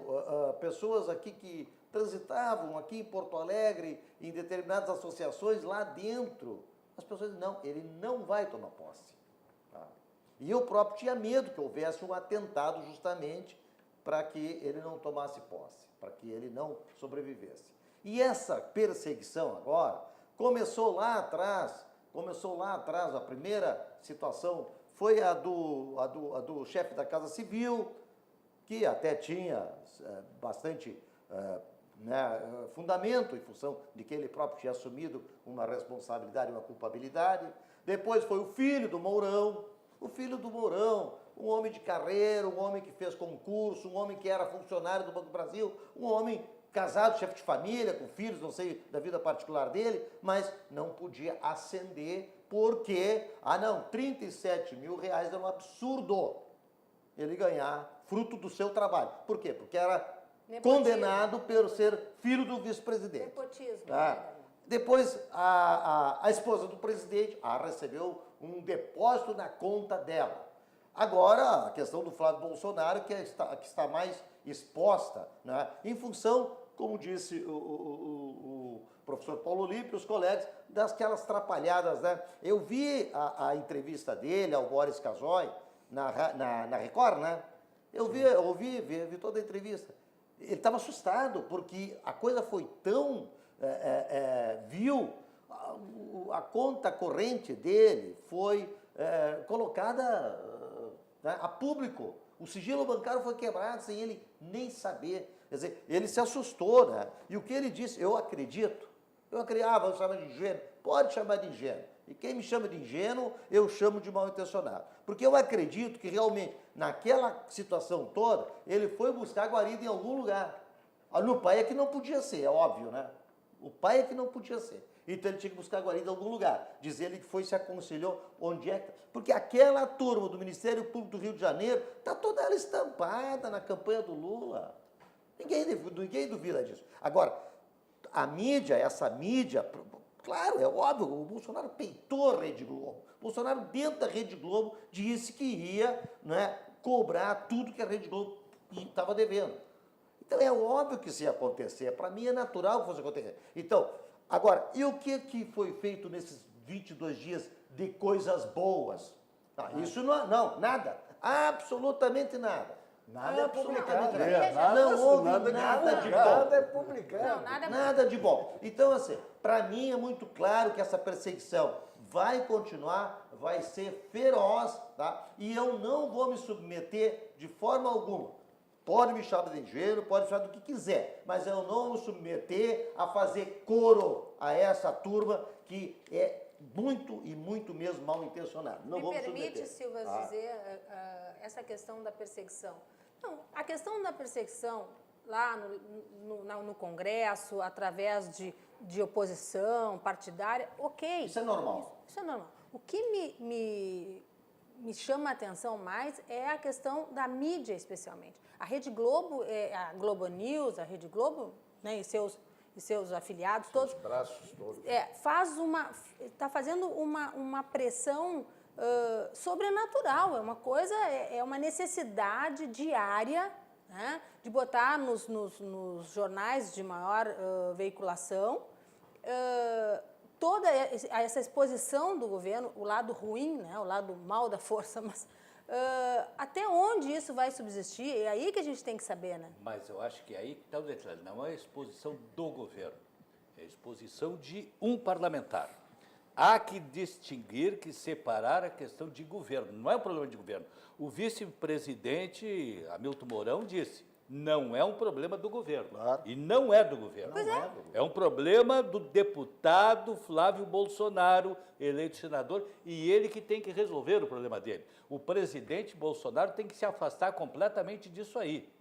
pessoas aqui que transitavam aqui em Porto Alegre, em determinadas associações lá dentro, as pessoas dizem, não, ele não vai tomar posse. Tá? E eu próprio tinha medo que houvesse um atentado justamente para que ele não tomasse posse, para que ele não sobrevivesse. E essa perseguição agora começou lá atrás, a primeira situação foi a do chefe da Casa Civil, que até tinha bastante fundamento em função de que ele próprio tinha assumido uma responsabilidade, uma culpabilidade. Depois foi o filho do Mourão, um homem de carreira, um homem que fez concurso, um homem que era funcionário do Banco do Brasil, um homem casado, chefe de família, com filhos, não sei da vida particular dele, mas não podia ascender porque, 37 mil reais era um absurdo ele ganhar fruto do seu trabalho. Por quê? Porque era condenado por ser filho do vice-presidente. Nepotismo. Depois, a esposa do presidente recebeu um depósito na conta dela. Agora, a questão do Flávio Bolsonaro, que está mais exposta, né, em função, como disse o professor Paulo Olímpio, os colegas, daquelas trapalhadas. Né? Eu vi a entrevista dele ao Boris Casoy, na Record, né? Eu vi toda a entrevista. Ele estava assustado, porque a coisa foi tão vil, a conta corrente dele foi colocada a público. O sigilo bancário foi quebrado sem ele nem saber. Quer dizer, ele se assustou, né? E o que ele disse, eu acredito, vamos chamar de ingênuo, pode chamar de ingênuo. E quem me chama de ingênuo, eu chamo de mal-intencionado. Porque eu acredito que realmente, naquela situação toda, ele foi buscar guarida em algum lugar. No pai é que não podia ser, é óbvio, né? O pai é que não podia ser. Então ele tinha que buscar guarida em algum lugar. Diz ele que foi e se aconselhou onde é que... Porque aquela turma do Ministério Público do Rio de Janeiro está toda ela estampada na campanha do Lula. Ninguém duvida disso. Agora, essa mídia... Claro, é óbvio, o Bolsonaro peitou a Rede Globo. O Bolsonaro, dentro da Rede Globo, disse que ia, né, cobrar tudo que a Rede Globo estava devendo. Então, é óbvio que isso ia acontecer. Para mim, é natural que fosse acontecer. Então, agora, e o que foi feito nesses 22 dias de coisas boas? Isso não, nada. Absolutamente nada. Nada é publicado. Veja, Não houve nada nada de Nada bom. é publicado. Não, nada Nada de bom. Então, assim, para mim é muito claro que essa perseguição vai continuar, vai ser feroz, tá? E eu não vou me submeter de forma alguma. Pode me chamar de engenheiro, pode me chamar do que quiser, mas eu não vou me submeter a fazer coro a essa turma que é muito e muito mesmo mal intencionada. Não Me vou me permite, submeter. Silva, dizer essa questão da perseguição. Não, a questão da perseguição lá no Congresso, através de oposição partidária, ok. Isso é normal. Isso é normal. O que me chama a atenção mais é a questão da mídia, especialmente. A Rede Globo, a Globo News, a Rede Globo, né, e seus afiliados, todos, Braços todos. está fazendo uma pressão sobrenatural, é uma necessidade diária, né, de botar nos jornais de maior veiculação toda essa exposição do governo, o lado ruim, né, o lado mal da força, mas até onde isso vai subsistir? É aí que a gente tem que saber, né? Mas eu acho que aí está o detalhe, não é a exposição do governo, é a exposição de um parlamentar. Há que distinguir, que separar a questão de governo, não é um problema de governo. O vice-presidente Hamilton Mourão disse, não é um problema do governo. Claro. E não é do governo. Pois é. É um problema do deputado Flávio Bolsonaro, eleito senador, e ele que tem que resolver o problema dele. O presidente Bolsonaro tem que se afastar completamente disso aí.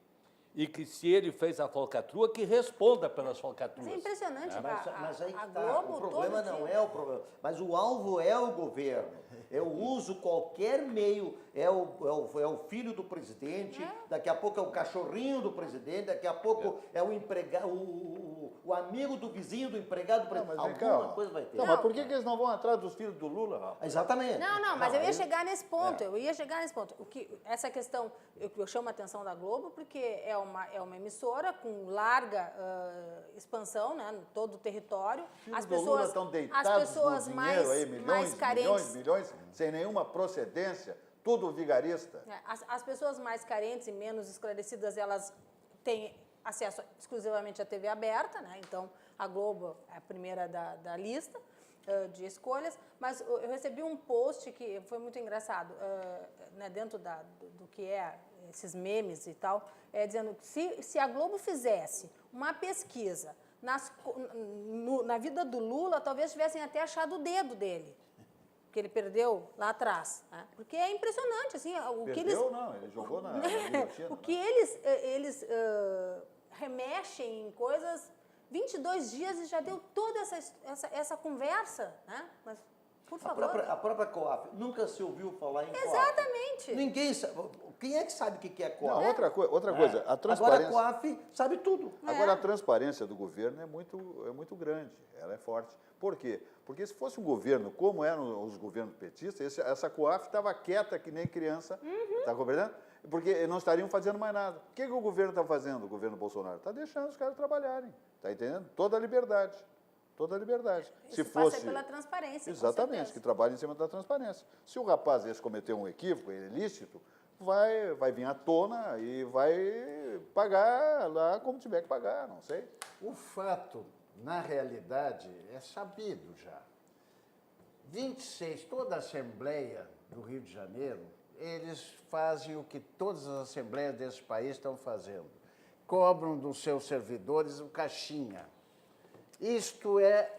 E que se ele fez a falcatrua, que responda pelas falcatruas. Mas é impressionante, Mas aí a que tá. Globo O problema todo não dia. é o problema, mas o alvo é o governo. Eu uso qualquer meio, é o filho do presidente, daqui a pouco é o cachorrinho do presidente, daqui a pouco é o empregado, o amigo do vizinho do empregado do presidente. Mas vem cá, Alguma coisa vai ter. Não, mas por que eles não vão atrás dos filhos do Lula, rapaz? Exatamente. Não, mas eu ia chegar nesse ponto, essa questão, eu chamo a atenção da Globo, porque é uma emissora com larga expansão, né, em todo o território. Os filhos do Lula estão deitados as pessoas no mais, dinheiro aí, milhões, mais carentes, milhões, sem nenhuma procedência, tudo vigarista. as pessoas mais carentes e menos esclarecidas, elas têm acesso exclusivamente à TV aberta, né? Então a Globo é a primeira da lista de escolhas, mas eu recebi um post que foi muito engraçado, né, dentro do que é esses memes e tal, dizendo que se a Globo fizesse uma pesquisa na vida do Lula, talvez tivessem até achado o dedo dele, que ele perdeu lá atrás, né? Porque é impressionante, assim, o que eles... Perdeu, não, ele jogou na guilhotina. O que eles remexem em coisas, 22 dias e já deu toda essa conversa, né? Mas, por favor... A própria COAF, nunca se ouviu falar em COAF. Exatamente. Ninguém sabe. Quem é que sabe o que é Não, COAF? outra coisa, a Agora transparência... a COAF sabe tudo. Agora, a transparência do governo é muito grande, ela é forte. Por quê? Porque se fosse um governo como eram os governos petistas, essa COAF estava quieta que nem criança, está compreendendo? Porque não estariam fazendo mais nada. O que o governo está fazendo, o governo Bolsonaro? Está deixando os caras trabalharem, está entendendo? Toda a liberdade. Toda a liberdade. Isso passa pela transparência, Exatamente, que trabalha em cima da transparência. Se o rapaz esse cometer um equívoco ilícito, vai vir à tona e vai pagar lá como tiver que pagar, não sei. O fato, na realidade, é sabido já. 26, toda a Assembleia do Rio de Janeiro, eles fazem o que todas as assembleias desse país estão fazendo. Cobram dos seus servidores o caixinha. Isto é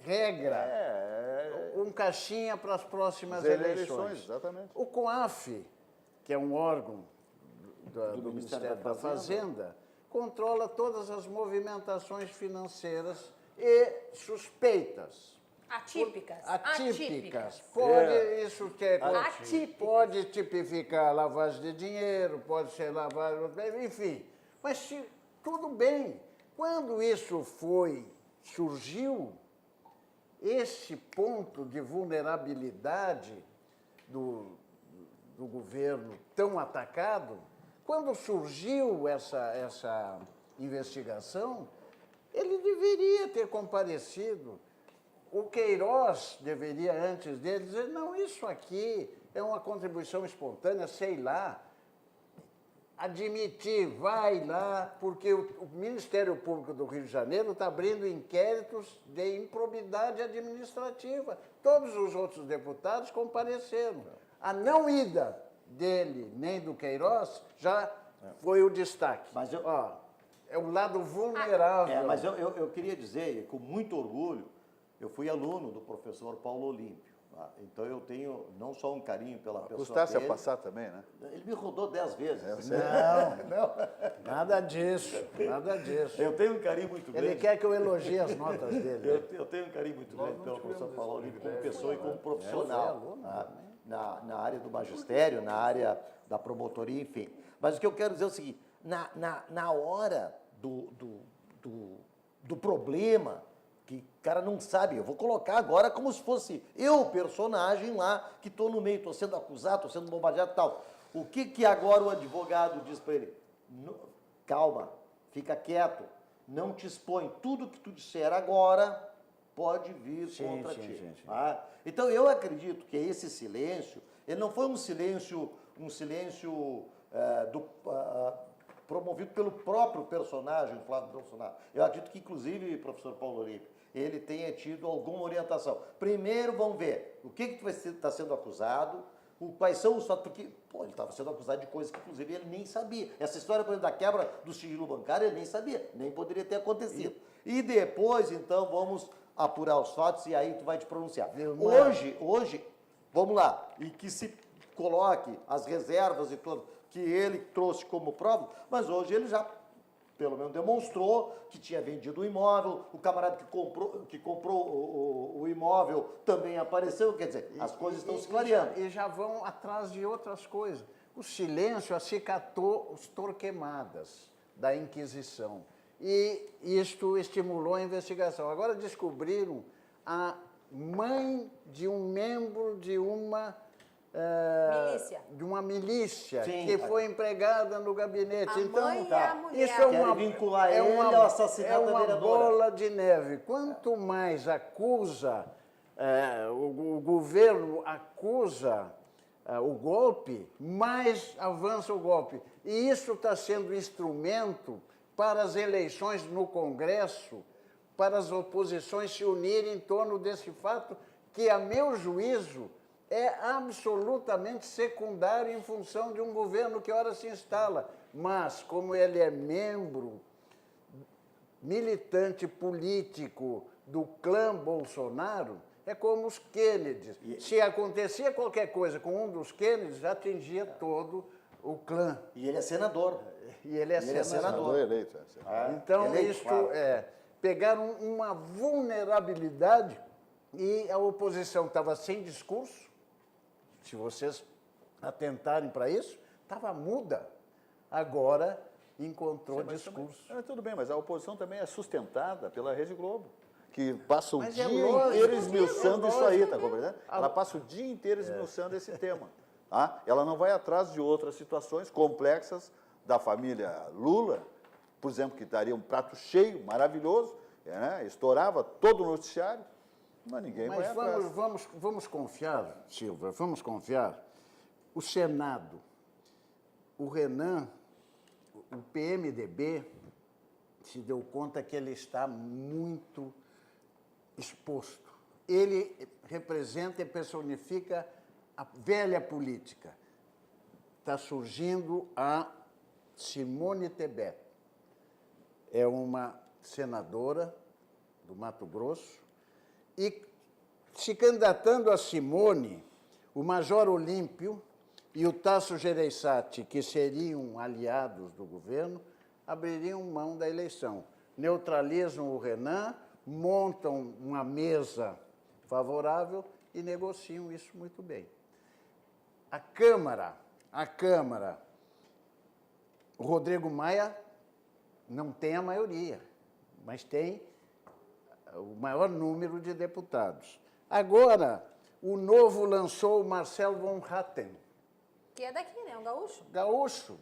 regra. Um caixinha para as próximas eleições. Exatamente. O COAF, que é um órgão do Ministério da Fazenda, controla todas as movimentações financeiras e suspeitas. Atípicas. Atípicas. Isso Atípicas. pode tipificar lavagem de dinheiro, pode ser lavagem, enfim. Mas tudo bem. Quando isso surgiu, esse ponto de vulnerabilidade do governo tão atacado, quando surgiu essa investigação, ele deveria ter comparecido. O Queiroz deveria, antes dele, dizer, não, isso aqui é uma contribuição espontânea, sei lá. admitir, vai lá, porque o Ministério Público do Rio de Janeiro está abrindo inquéritos de improbidade administrativa. Todos os outros deputados compareceram. A não ida dele nem do Queiroz já foi o destaque. Mas é o lado vulnerável. Mas eu queria dizer, com muito orgulho, eu fui aluno do professor Paulo Olímpio. Tá? Então eu tenho não só um carinho pela pessoa Custasse dele, a passar também, né? ele me rodou 10 vezes. Não, nada disso, nada disso. Eu tenho um carinho muito grande. Ele quer que eu elogie as notas dele. Eu tenho um carinho muito grande pelo professor Paulo Olímpio como pessoa e como profissional. Tá? Na área do magistério, na área da promotoria, enfim. Mas o que eu quero dizer é o seguinte, na hora do problema, que o cara não sabe, eu vou colocar agora como se fosse eu, personagem lá, que estou no meio, estou sendo acusado, estou sendo bombardeado e tal. O que agora o advogado diz para ele? Calma, fica quieto, não te expõe. Tudo que tu disser agora pode vir contra ti. Sim. Tá? Então, eu acredito que esse silêncio, ele não foi um silêncio promovido pelo próprio personagem, Flávio Bolsonaro. Eu acredito que, inclusive, professor Paulo Olímpio, ele tenha tido alguma orientação. Primeiro, vamos ver o que tu está sendo acusado, quais são os fatos, porque ele estava sendo acusado de coisas que, inclusive, ele nem sabia. Essa história, por exemplo, da quebra do sigilo bancário, ele nem sabia, nem poderia ter acontecido. E depois, então, vamos apurar os fatos e aí tu vai te pronunciar. Hoje, vamos lá, e que se coloque as reservas e tudo que ele trouxe como prova, mas hoje ele já, pelo menos, demonstrou que tinha vendido o imóvel, o camarada que comprou o imóvel também apareceu, quer dizer, as coisas estão se clareando. E já vão atrás de outras coisas. O silêncio acicatou os torquemadas da Inquisição. E isto estimulou a investigação. Agora descobriram a mãe de um membro de uma milícia Sim, que foi empregada no gabinete. A então, mãe e a mulher. isso é uma, vincular ele ao assassinato da uma vereadora. bola de neve. Quanto mais acusa, o governo acusa o golpe, mais avança o golpe. E isso está sendo instrumento para as eleições no Congresso, para as oposições se unirem em torno desse fato que, a meu juízo, é absolutamente secundário em função de um governo que ora se instala. Mas, como ele é membro, militante político do clã Bolsonaro, é como os Kennedys. Se acontecia qualquer coisa com um dos Kennedys, atingia todo o clã. E ele é senador. E ele é senador. Eleito. Então, eleito, isto claro. pegaram uma vulnerabilidade e a oposição estava sem discurso. Se vocês atentarem para isso, estava muda. Agora encontrou discurso. Tudo bem, mas a oposição também é sustentada pela Rede Globo, que passa o Mas dia é lógico, inteiro é esmiuçando isso lógico. aí, tá compreendendo? Ela passa o dia inteiro esmiuçando esse tema. Tá? Ela não vai atrás de outras situações complexas da família Lula, por exemplo, que daria um prato cheio, maravilhoso, né? Estourava todo o noticiário, mas ninguém vai atrás. Vamos confiar, Silva, vamos confiar. O Senado, o Renan, o PMDB, se deu conta que ele está muito exposto. Ele representa e personifica a velha política. Está surgindo a Simone Tebet. É uma senadora do Mato Grosso e, se candidatando a Simone, o Major Olímpio e o Tasso Gereissati, que seriam aliados do governo, abririam mão da eleição. Neutralizam o Renan, montam uma mesa favorável e negociam isso muito bem. A Câmara, o Rodrigo Maia não tem a maioria, mas tem o maior número de deputados. Agora, o Novo lançou o Marcelo von Hatten. Que é daqui, né? Um gaúcho. Gaúcho.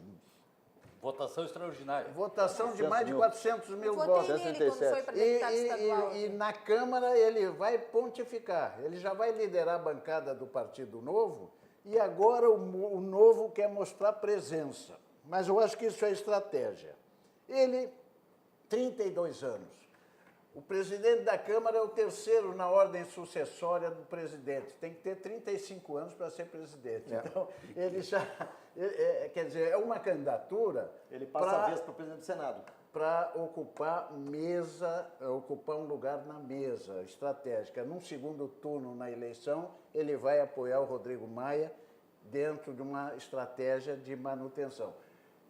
Votação extraordinária. Votação de mais de 400 mil Votei votos. nele quando foi para deputado estadual. E na Câmara ele vai pontificar. Ele já vai liderar a bancada do Partido Novo e agora o Novo quer mostrar presença. mas eu acho que isso é estratégia. Ele, 32 anos. O presidente da Câmara é o terceiro na ordem sucessória do presidente. Tem que ter 35 anos para ser presidente. Então, ele já... quer dizer, é uma candidatura... Ele passa a vez para o presidente do Senado. Para ocupar ocupar um lugar na mesa estratégica. Num segundo turno na eleição, ele vai apoiar o Rodrigo Maia dentro de uma estratégia de manutenção.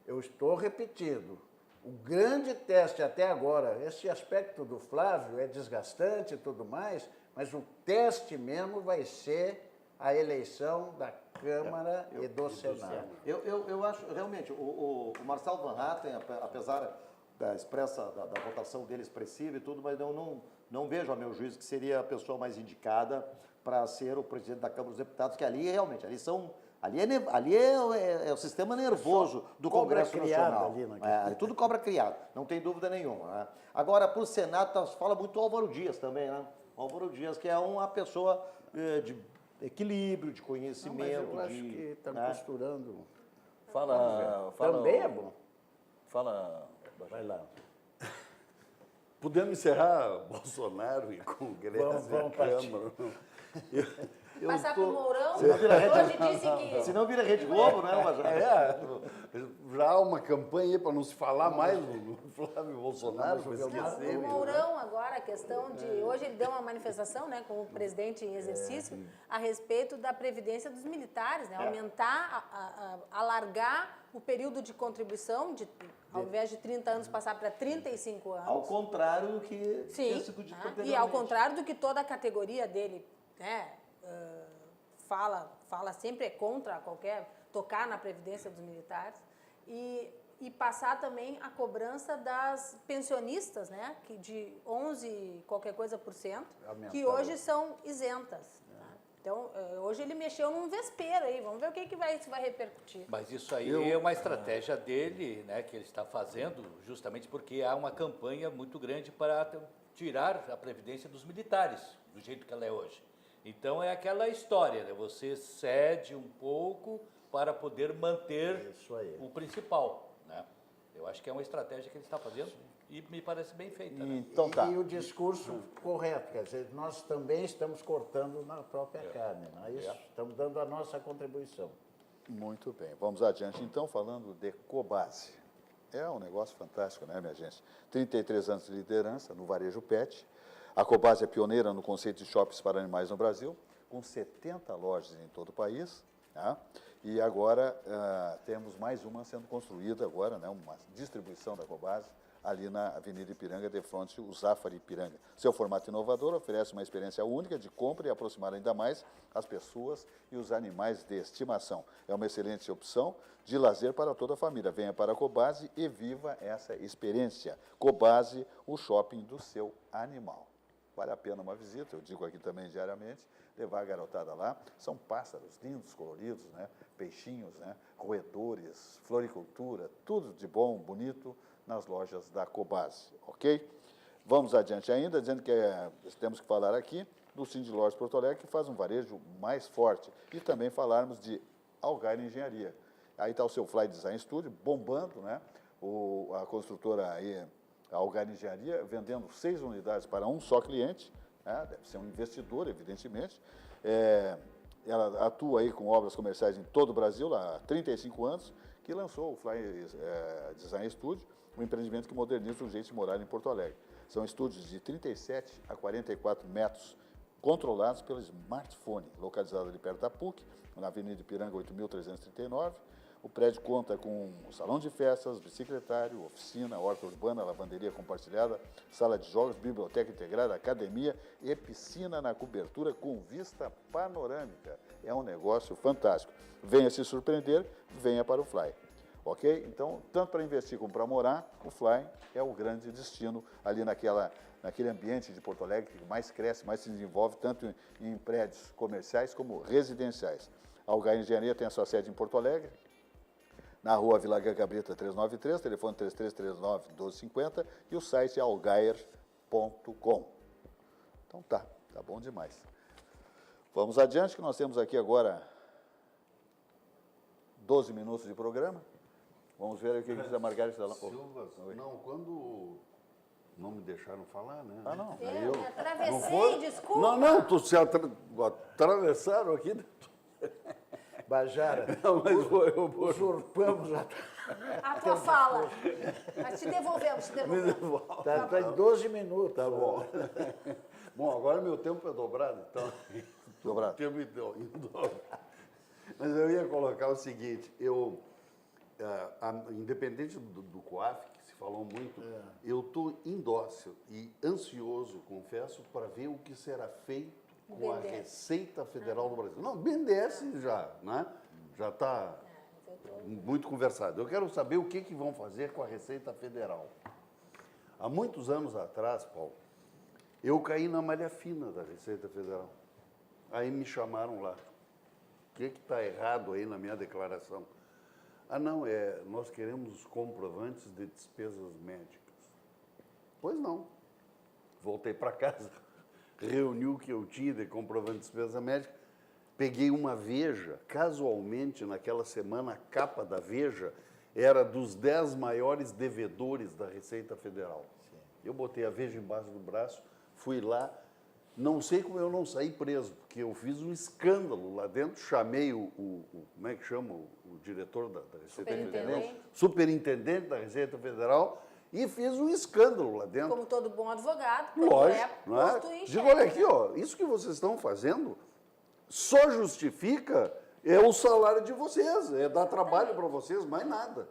Eu estou repetindo, o grande teste até agora, esse aspecto do Flávio é desgastante e tudo mais, mas o teste mesmo vai ser a eleição da Câmara e do Senado. Eu acho, realmente, o Marcelo Van Hatten, apesar da da votação dele expressiva e tudo, mas eu não vejo, a meu juízo, que seria a pessoa mais indicada para ser o presidente da Câmara dos Deputados, que ali realmente, ali é o sistema nervoso do Congresso Nacional. Tudo cobra criado, não tem dúvida nenhuma. Né? Agora, para o Senado, fala muito o Álvaro Dias também, né? O Álvaro Dias, que é uma pessoa de equilíbrio, de conhecimento. Eu acho que está costurando. Fala. Também é bom. Fala. Vai lá. Podemos encerrar Bolsonaro e Congresso Vamos e Câmara? Passar para o Mourão, Senão vira hoje disse que... Se não vira Rede Globo, né, Major? Já há uma campanha para não se falar mais no Flávio Bolsonaro, para Não, esquecer. o Mourão agora, a questão de... Hoje ele deu uma manifestação, né, com o presidente em exercício, a respeito da previdência dos militares, né, aumentar, alargar o período de contribuição, ao invés de 30 anos, passar para 35 anos. Ao contrário do que Sim, sido dito e anteriormente. ao contrário do que toda a categoria dele, né, fala sempre contra qualquer tocar na previdência dos militares e passar também a cobrança das pensionistas, né, que de 11 qualquer coisa por cento, que hoje são isentas. Né? Então, hoje ele mexeu num vespeiro aí, vamos ver o que vai repercutir. Mas isso aí é uma estratégia dele, né, que ele está fazendo, justamente porque há uma campanha muito grande para tirar a previdência dos militares, do jeito que ela é hoje. Então é aquela história, né? Você cede um pouco para poder manter o principal, né? Eu acho que é uma estratégia que ele está fazendo e me parece bem feita. Né? Então tá. E o discurso correto, quer dizer, nós também estamos cortando na própria carne, não é isso? Estamos dando a nossa contribuição. Muito bem. Vamos adiante, então, falando de Cobasi. É um negócio fantástico, né, minha gente? 33 anos de liderança no varejo pet. A Cobasi é pioneira no conceito de shoppings para animais no Brasil, com 70 lojas em todo o país. Tá? E agora temos mais uma sendo construída agora, né, uma distribuição da Cobasi ali na Avenida Ipiranga, de frente ao Zafari Ipiranga. Seu formato inovador oferece uma experiência única de compra e aproximar ainda mais as pessoas e os animais de estimação. É uma excelente opção de lazer para toda a família. Venha para a Cobasi e viva essa experiência. Cobasi, o shopping do seu animal. Vale a pena uma visita, eu digo aqui também diariamente, levar a garotada lá. São pássaros lindos, coloridos, né? Peixinhos, né? Roedores, floricultura, tudo de bom, bonito nas lojas da Cobasi, ok? Vamos adiante ainda, dizendo que temos que falar aqui do Cindy Lojas Porto Alegre, que faz um varejo mais forte. E também falarmos de Algar Engenharia. Aí está o seu Fly Design Studio, bombando, né? A construtora aí, a Algar Engenharia, vendendo 6 unidades para um só cliente, né? Deve ser um investidor, evidentemente. Ela atua aí com obras comerciais em todo o Brasil, há 35 anos, que lançou o Fly Design Studio, um empreendimento que moderniza o jeito de morar em Porto Alegre. São estúdios de 37 a 44 metros, controlados pelo smartphone, localizado ali perto da PUC, na Avenida Ipiranga 8.339. O prédio conta com salão de festas, bicicletário, oficina, horta urbana, lavanderia compartilhada, sala de jogos, biblioteca integrada, academia e piscina na cobertura com vista panorâmica. É um negócio fantástico. Venha se surpreender, venha para o Fly. Ok? Então, tanto para investir como para morar, o Fly é o grande destino ali naquele ambiente de Porto Alegre que mais cresce, mais se desenvolve, tanto em prédios comerciais como residenciais. A Algar Engenharia tem a sua sede em Porto Alegre, na rua Vila Gabrita 393, telefone 3339-1250 e o site é algair.com. Então tá bom demais. Vamos adiante, que nós temos aqui agora 12 minutos de programa. Vamos ver o que diz a Margarida. Silva, não, quando não me deixaram falar, né? Ah, não. Eu me Não atravessei, foi? desculpa. Não, tu se atravessaram aqui. Bajara, Não, mas foi eu. usurpamos A tua fala. Mas te devolvemos, te devolvemos. tá em 12 minutos. Tá bom. Bom, agora meu tempo é dobrado, então. Dobrado. O tempo em dobro. Mas eu ia colocar o seguinte, independente do COAF, que se falou muito, eu estou indócil e ansioso, confesso, para ver o que será feito com a BNDES. Receita Federal do Brasil. Não, BNDES já, né? Já está muito conversado. Eu quero saber o que vão fazer com a Receita Federal. Há muitos anos atrás, Paulo, eu caí na malha fina da Receita Federal. Aí me chamaram lá. O que está errado aí na minha declaração? Ah, não, nós queremos os comprovantes de despesas médicas. Pois não. Voltei para casa, reuni o que eu tinha de comprovante de despesa médica, peguei uma Veja, casualmente naquela semana a capa da Veja era dos 10 maiores devedores da Receita Federal. Sim. Eu botei a Veja embaixo do braço, fui lá, não sei como eu não saí preso, porque eu fiz um escândalo lá dentro, chamei como é que chama o diretor da Receita Federal? Superintendente da Receita Federal, e fiz um escândalo lá dentro. Como todo bom advogado, Lógico, não é? posto em Digo, xeque, olha aqui, né? ó, isso que vocês estão fazendo só justifica o salário de vocês, dar trabalho para vocês, mais nada.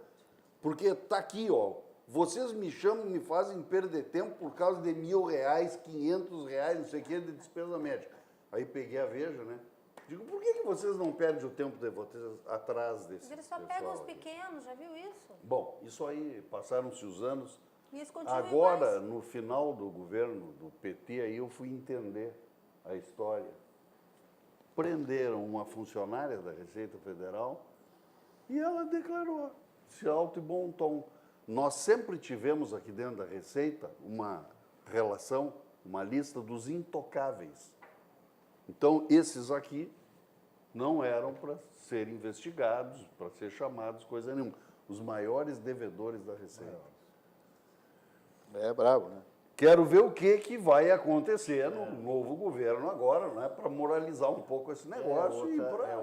Porque está aqui, ó, vocês me chamam, me fazem perder tempo por causa de R$1.000, R$500, não sei o que, de despesa médica. Aí peguei a Veja, né? Digo, por que vocês não perdem o tempo de vocês atrás desse Mas eles só pessoal pegam os aqui? pequenos, já viu isso? Bom, isso aí, passaram-se os anos. E eles continuam Agora, iguais. no final do governo do PT, aí eu fui entender a história. Prenderam uma funcionária da Receita Federal e ela declarou, de alto e bom tom. Nós sempre tivemos aqui dentro da Receita uma relação, uma lista dos intocáveis. Então, esses aqui não eram para ser investigados, para ser chamados, coisa nenhuma. Os maiores devedores da Receita. É bravo, né? Quero ver o que vai acontecer no novo governo agora, né, para moralizar um pouco esse negócio.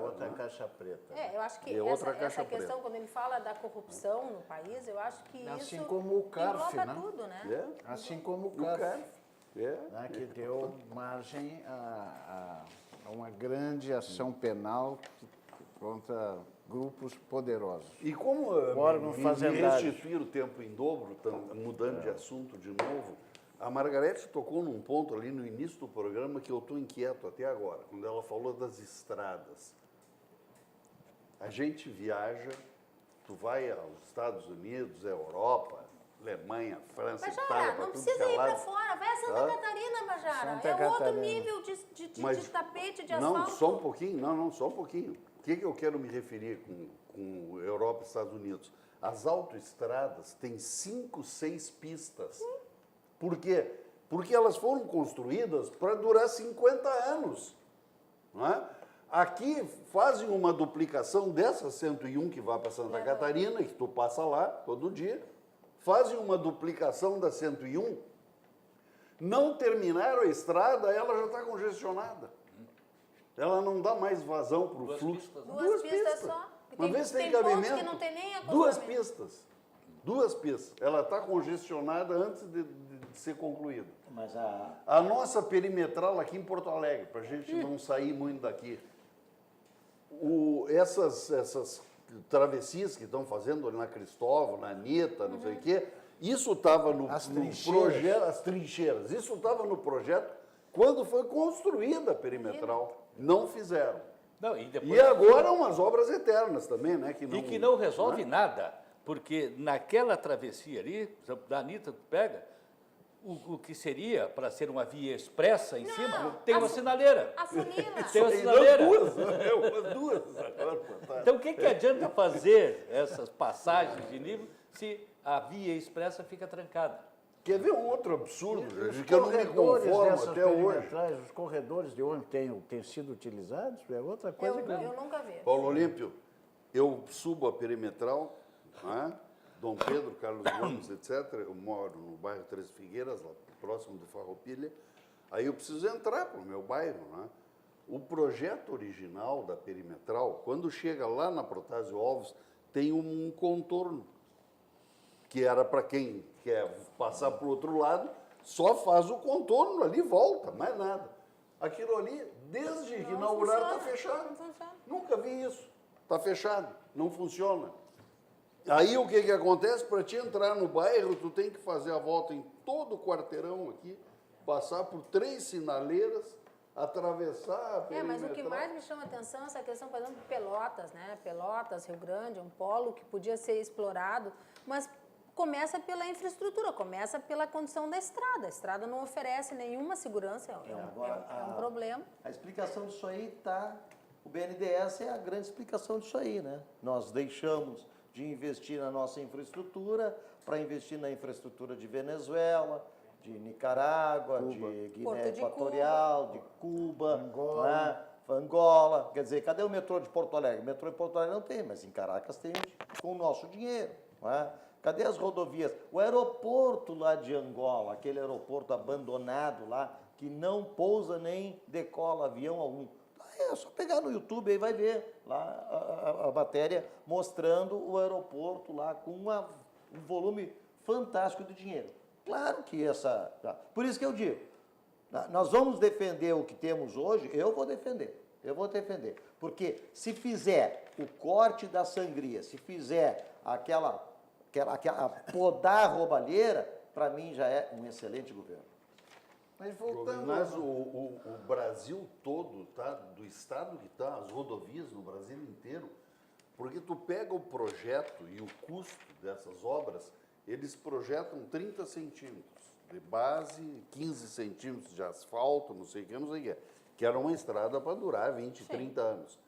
outra caixa preta. Eu acho que É outra essa caixa questão, preta. quando ele fala da corrupção no país, eu acho que Assim isso como o CARF, engloba né? tudo, né? Assim como o O CARF, CARF. né, que deu margem a uma grande ação penal contra grupos poderosos. E como Órgão me fazendário. restituir o tempo em dobro, mudando de assunto de novo, a Margarete tocou num ponto ali no início do programa que eu estou inquieto até agora, quando ela falou das estradas. A gente viaja, tu vai aos Estados Unidos, Europa, Alemanha, França, Itália, Bajara, para não tudo precisa que é ir para lado. fora, vai a Santa Tá? Catarina, Bajara. Santa É outro Catarina. nível de tapete, de Não, asfalto. só um pouquinho, não, só um pouquinho. O que eu quero me referir com Europa e Estados Unidos? As autoestradas têm 5, 6 pistas. Por quê? Porque elas foram construídas para durar 50 anos. Não é? Aqui fazem uma duplicação dessa 101 que vai para Santa Catarina, que tu passa lá todo dia, fazem uma duplicação da 101, não terminaram a estrada, ela já está congestionada. Ela não dá mais vazão para o fluxo. Duas pistas só. E Mas vê se tem pontos cabimento. que não tem nem Duas acostamento. pistas. 2 pistas. Ela está congestionada antes de ser concluída. Mas a, A nossa perimetral aqui em Porto Alegre, para a gente não sair muito daqui, essas travessias que estão fazendo ali na Cristóvão, na Anitta, não sei o quê, isso estava no projeto, as trincheiras, isso estava no projeto quando foi construída a perimetral. Não fizeram. Não, e depois... E agora umas obras eternas também, né? E que não resolve nada, porque naquela travessia ali, por exemplo, da Anitta, tu pega, o que seria para ser uma via expressa em cima, tem uma sinaleira. A funila. Tem uma sinaleira. Duas. Então, o que adianta fazer essas passagens de nível se a via expressa fica trancada? Quer ver um outro absurdo, Os gente, que eu não me corredores conformo dessas até hoje? perimetrais, os corredores de ônibus têm sido utilizados? É outra coisa Eu que nunca vi. Paulo Olímpio, eu subo a perimetral né? Dom Pedro, Carlos Gomes, etc. Eu moro no bairro Três Figueiras, lá próximo de Farroupilha. Aí eu preciso entrar para o meu bairro, né? O projeto original da perimetral, quando chega lá na Protásio Alves, tem um contorno, que era para quem quer passar para o outro lado, só faz o contorno ali e volta, mais nada. Aquilo ali, desde que inauguraram, está fechado. Não funciona. Nunca vi isso. Está fechado, não funciona. Aí o que acontece? Para te entrar no bairro, tu tem que fazer a volta em todo o quarteirão aqui, passar por 3 sinaleiras, atravessar a perimetral. Mas o que mais me chama a atenção é essa questão, por exemplo, de Pelotas, né? Pelotas, Rio Grande, um polo que podia ser explorado, mas começa pela infraestrutura, começa pela condição da estrada. A estrada não oferece nenhuma segurança, é um problema. A explicação disso aí está... O BNDES é a grande explicação disso aí, né? Nós deixamos de investir na nossa infraestrutura para investir na infraestrutura de Venezuela, de Nicarágua, de Guiné Equatorial, de Cuba, Angola. Quer dizer, cadê o metrô de Porto Alegre? O metrô de Porto Alegre não tem, mas em Caracas tem com o nosso dinheiro. Não é? Cadê as rodovias? O aeroporto lá de Angola, aquele aeroporto abandonado lá, que não pousa nem decola avião algum. É só pegar no YouTube aí, vai ver lá a matéria mostrando o aeroporto lá com um volume fantástico de dinheiro. Claro que essa... Por isso que eu digo, nós vamos defender o que temos hoje, eu vou defender. Porque se fizer o corte da sangria, se fizer aquela podar a roubalheira, para mim já é um excelente governo. Mas voltando... Mas o Brasil todo, tá? Do estado que está, as rodovias no Brasil inteiro, porque tu pega o projeto e o custo dessas obras, eles projetam 30 centímetros de base, 15 centímetros de asfalto, não sei o que, que era uma estrada para durar 20, 30 anos.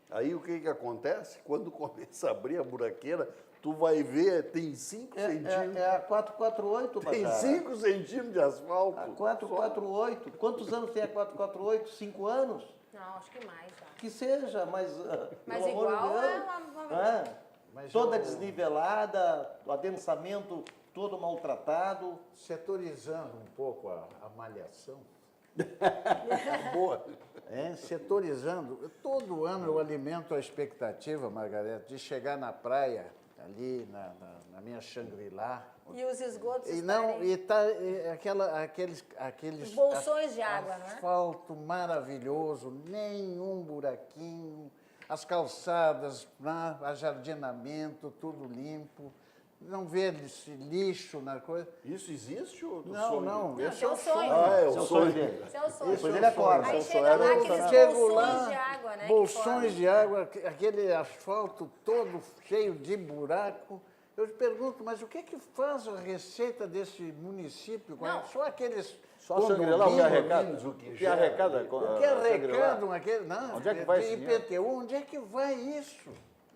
Aí o que acontece? Quando começa a abrir a buraqueira, tu vai ver, tem 5 centímetros. É a 448, Tem 5 centímetros de asfalto. A 448. Quantos anos tem a 448? 5 anos? Não, acho que mais já. Que seja, mas Mas pelo amor de igual Deus, é uma... Mas toda desnivelada, o adensamento todo maltratado. Setorizando um pouco a malhação, Boa. setorizando, todo ano eu alimento a expectativa, Margareta, de chegar na praia, ali na minha Shangri-La. E os esgotos E não, estarem... e tá aqueles Os bolsões de água, né? asfalto maravilhoso, nenhum buraquinho, as calçadas, ajardinamento, tudo limpo, não vê esse lixo na coisa. Isso existe ou tu Não, sonha? não, Esse esse é o sonho. Ah, é o Esse é o sonho sonho dele. Esse é o sonho. Depois ele acorda. Aí Seu chega sonho lá era aqueles Chego bolsões lá, de água, né? que bolsões formam. de água, aquele asfalto todo cheio de buraco. Eu te pergunto, mas o que faz a receita desse município? Não. Só aqueles Só a Shangri-La, o que arrecada? o O que arrecada? O que arrecadam aquele... Não, Onde é que vai de esse dinheiro? IPTU, onde é que vai isso?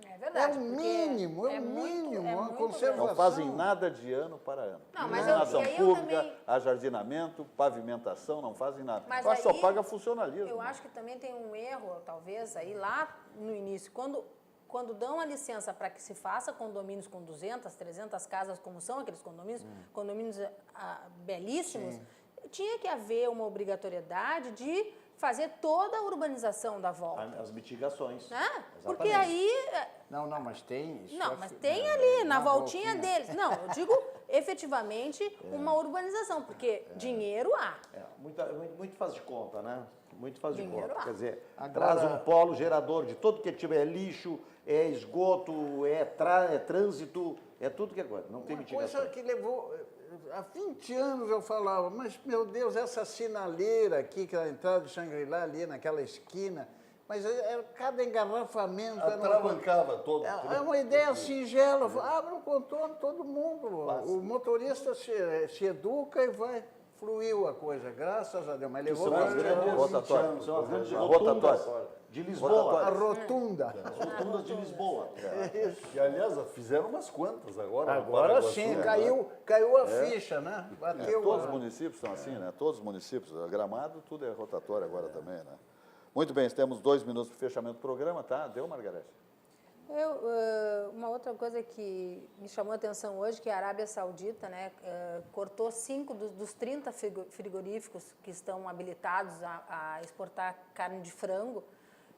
É verdade. É o porque mínimo, é o muito- mínimo, é uma muito conservação. Não fazem nada de ano para ano. Não, mas Iluminação e aí eu pública, também- ajardinamento, pavimentação, não fazem nada. Mas Só aí, paga funcionalismo. Eu acho que também tem um erro, talvez, aí lá no início, quando dão a licença para que se faça condomínios com 200, 300 casas, como são aqueles condomínios belíssimos, tinha que haver uma obrigatoriedade de fazer toda a urbanização da volta. As mitigações. Né? Porque Exatamente. aí... Não, mas tem isso. Não, mas tem ali, na voltinha deles. Não, eu digo efetivamente uma urbanização, porque dinheiro há. Muito faz de conta, né? Muito faz de Dinheiro conta. há. Quer dizer, Agora- traz um polo gerador de tudo que tiver lixo, é esgoto, é trânsito, é tudo que é coisa. Não tem Uma mitigação. coisa que levou... Há 20 anos eu falava, mas, meu Deus, essa sinaleira aqui, que é a entrada de Shangri-La ali naquela esquina, mas cada engarrafamento... era uma coisa- Atravancava todo. É uma ideia singela, abre um contorno, todo mundo. O motorista se educa e vai. Fluiu a coisa, graças a Deus. Mas levou São as grandes rotatórias. São as grandes Rotatórias. rotundas de Lisboa. a rotunda. As rotundas de Lisboa. E, aliás, fizeram umas quantas agora. no Agora Paraguaçu, sim, né? caiu a ficha, né? Bateu Todos os a... municípios são assim, né? Todos os municípios. Gramado, tudo é rotatório agora também, né? Muito bem, temos 2 minutos para o fechamento do programa, tá? Deu, Margarete? Uma outra coisa que me chamou a atenção hoje, que a Arábia Saudita, né, cortou 5 dos 30 frigoríficos que estão habilitados a exportar carne de frango.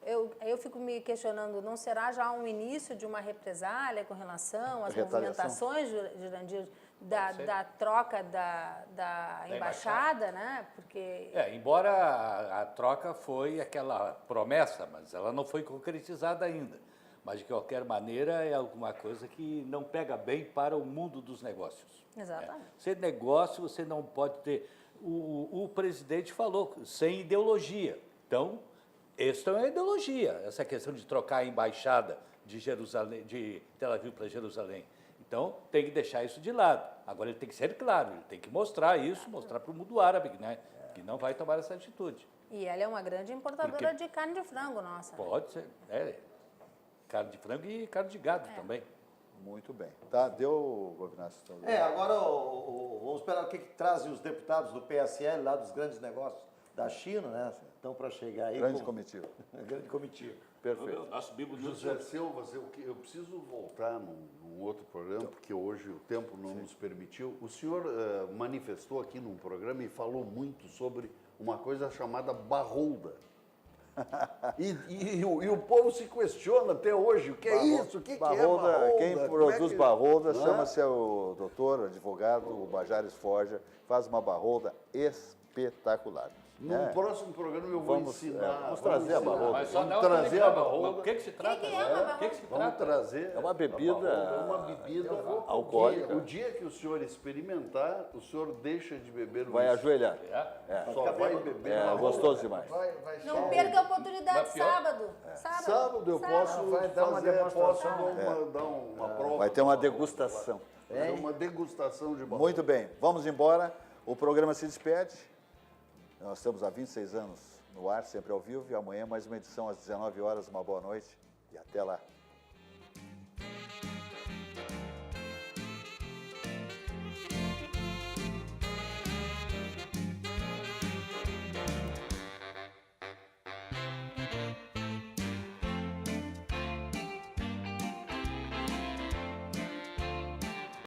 Eu fico me questionando, não será já um início de uma represália com relação às movimentações, Jurandir, da troca da embaixada, né? Porque... Embora a troca foi aquela promessa, mas ela não foi concretizada ainda. Mas, de qualquer maneira, é alguma coisa que não pega bem para o mundo dos negócios. Exatamente. Sem negócio, você não pode ter... O presidente falou, sem ideologia. Então, essa é uma ideologia, essa questão de trocar a embaixada de Tel Aviv para Jerusalém. Então, tem que deixar isso de lado. Agora, ele tem que ser claro, ele tem que mostrar isso, mostrar para o mundo árabe, né, que não vai tomar essa atitude. E ela é uma grande importadora de carne de frango, nossa. Pode ser, carne de frango e carne de gado também. Muito bem. Tá, deu, Govinácio? Agora vamos esperar o que trazem os deputados do PSL, lá dos grandes negócios da China, né? Então, para chegar aí... Grande comitiva. Grande comitiva. Perfeito. Nosso Bíblia José Silva, eu preciso voltar num outro programa, porque hoje o tempo não nos permitiu. O senhor manifestou aqui num programa e falou muito sobre uma coisa chamada barrolda. E o povo se questiona até hoje, o que é isso? O que é barrolda? Quem produz barrolda chama-se o doutor, advogado, o Bajares Forja, faz uma barrolda espetacular. No próximo programa eu vou ensinar. Vamos trazer a barrolda. Mas só Vamos trazer a barrolda. O que se trata? que é uma barrolda? O que se Vamos trata? trazer. É uma bebida alcoólica. O dia que o senhor experimentar, o senhor deixa de beber Vai uísque. ajoelhar. Só vai beber. É gostoso demais. Não perca a oportunidade Mas pior- sábado. Sábado eu posso Vai dar uma demonstração. dar uma prova. Vai ter uma degustação. Vai ter uma degustação de barrolda. Muito bem, vamos embora. O programa se despede. Nós estamos há 26 anos no ar, sempre ao vivo. E amanhã mais uma edição às 19 horas. Uma boa noite e até lá.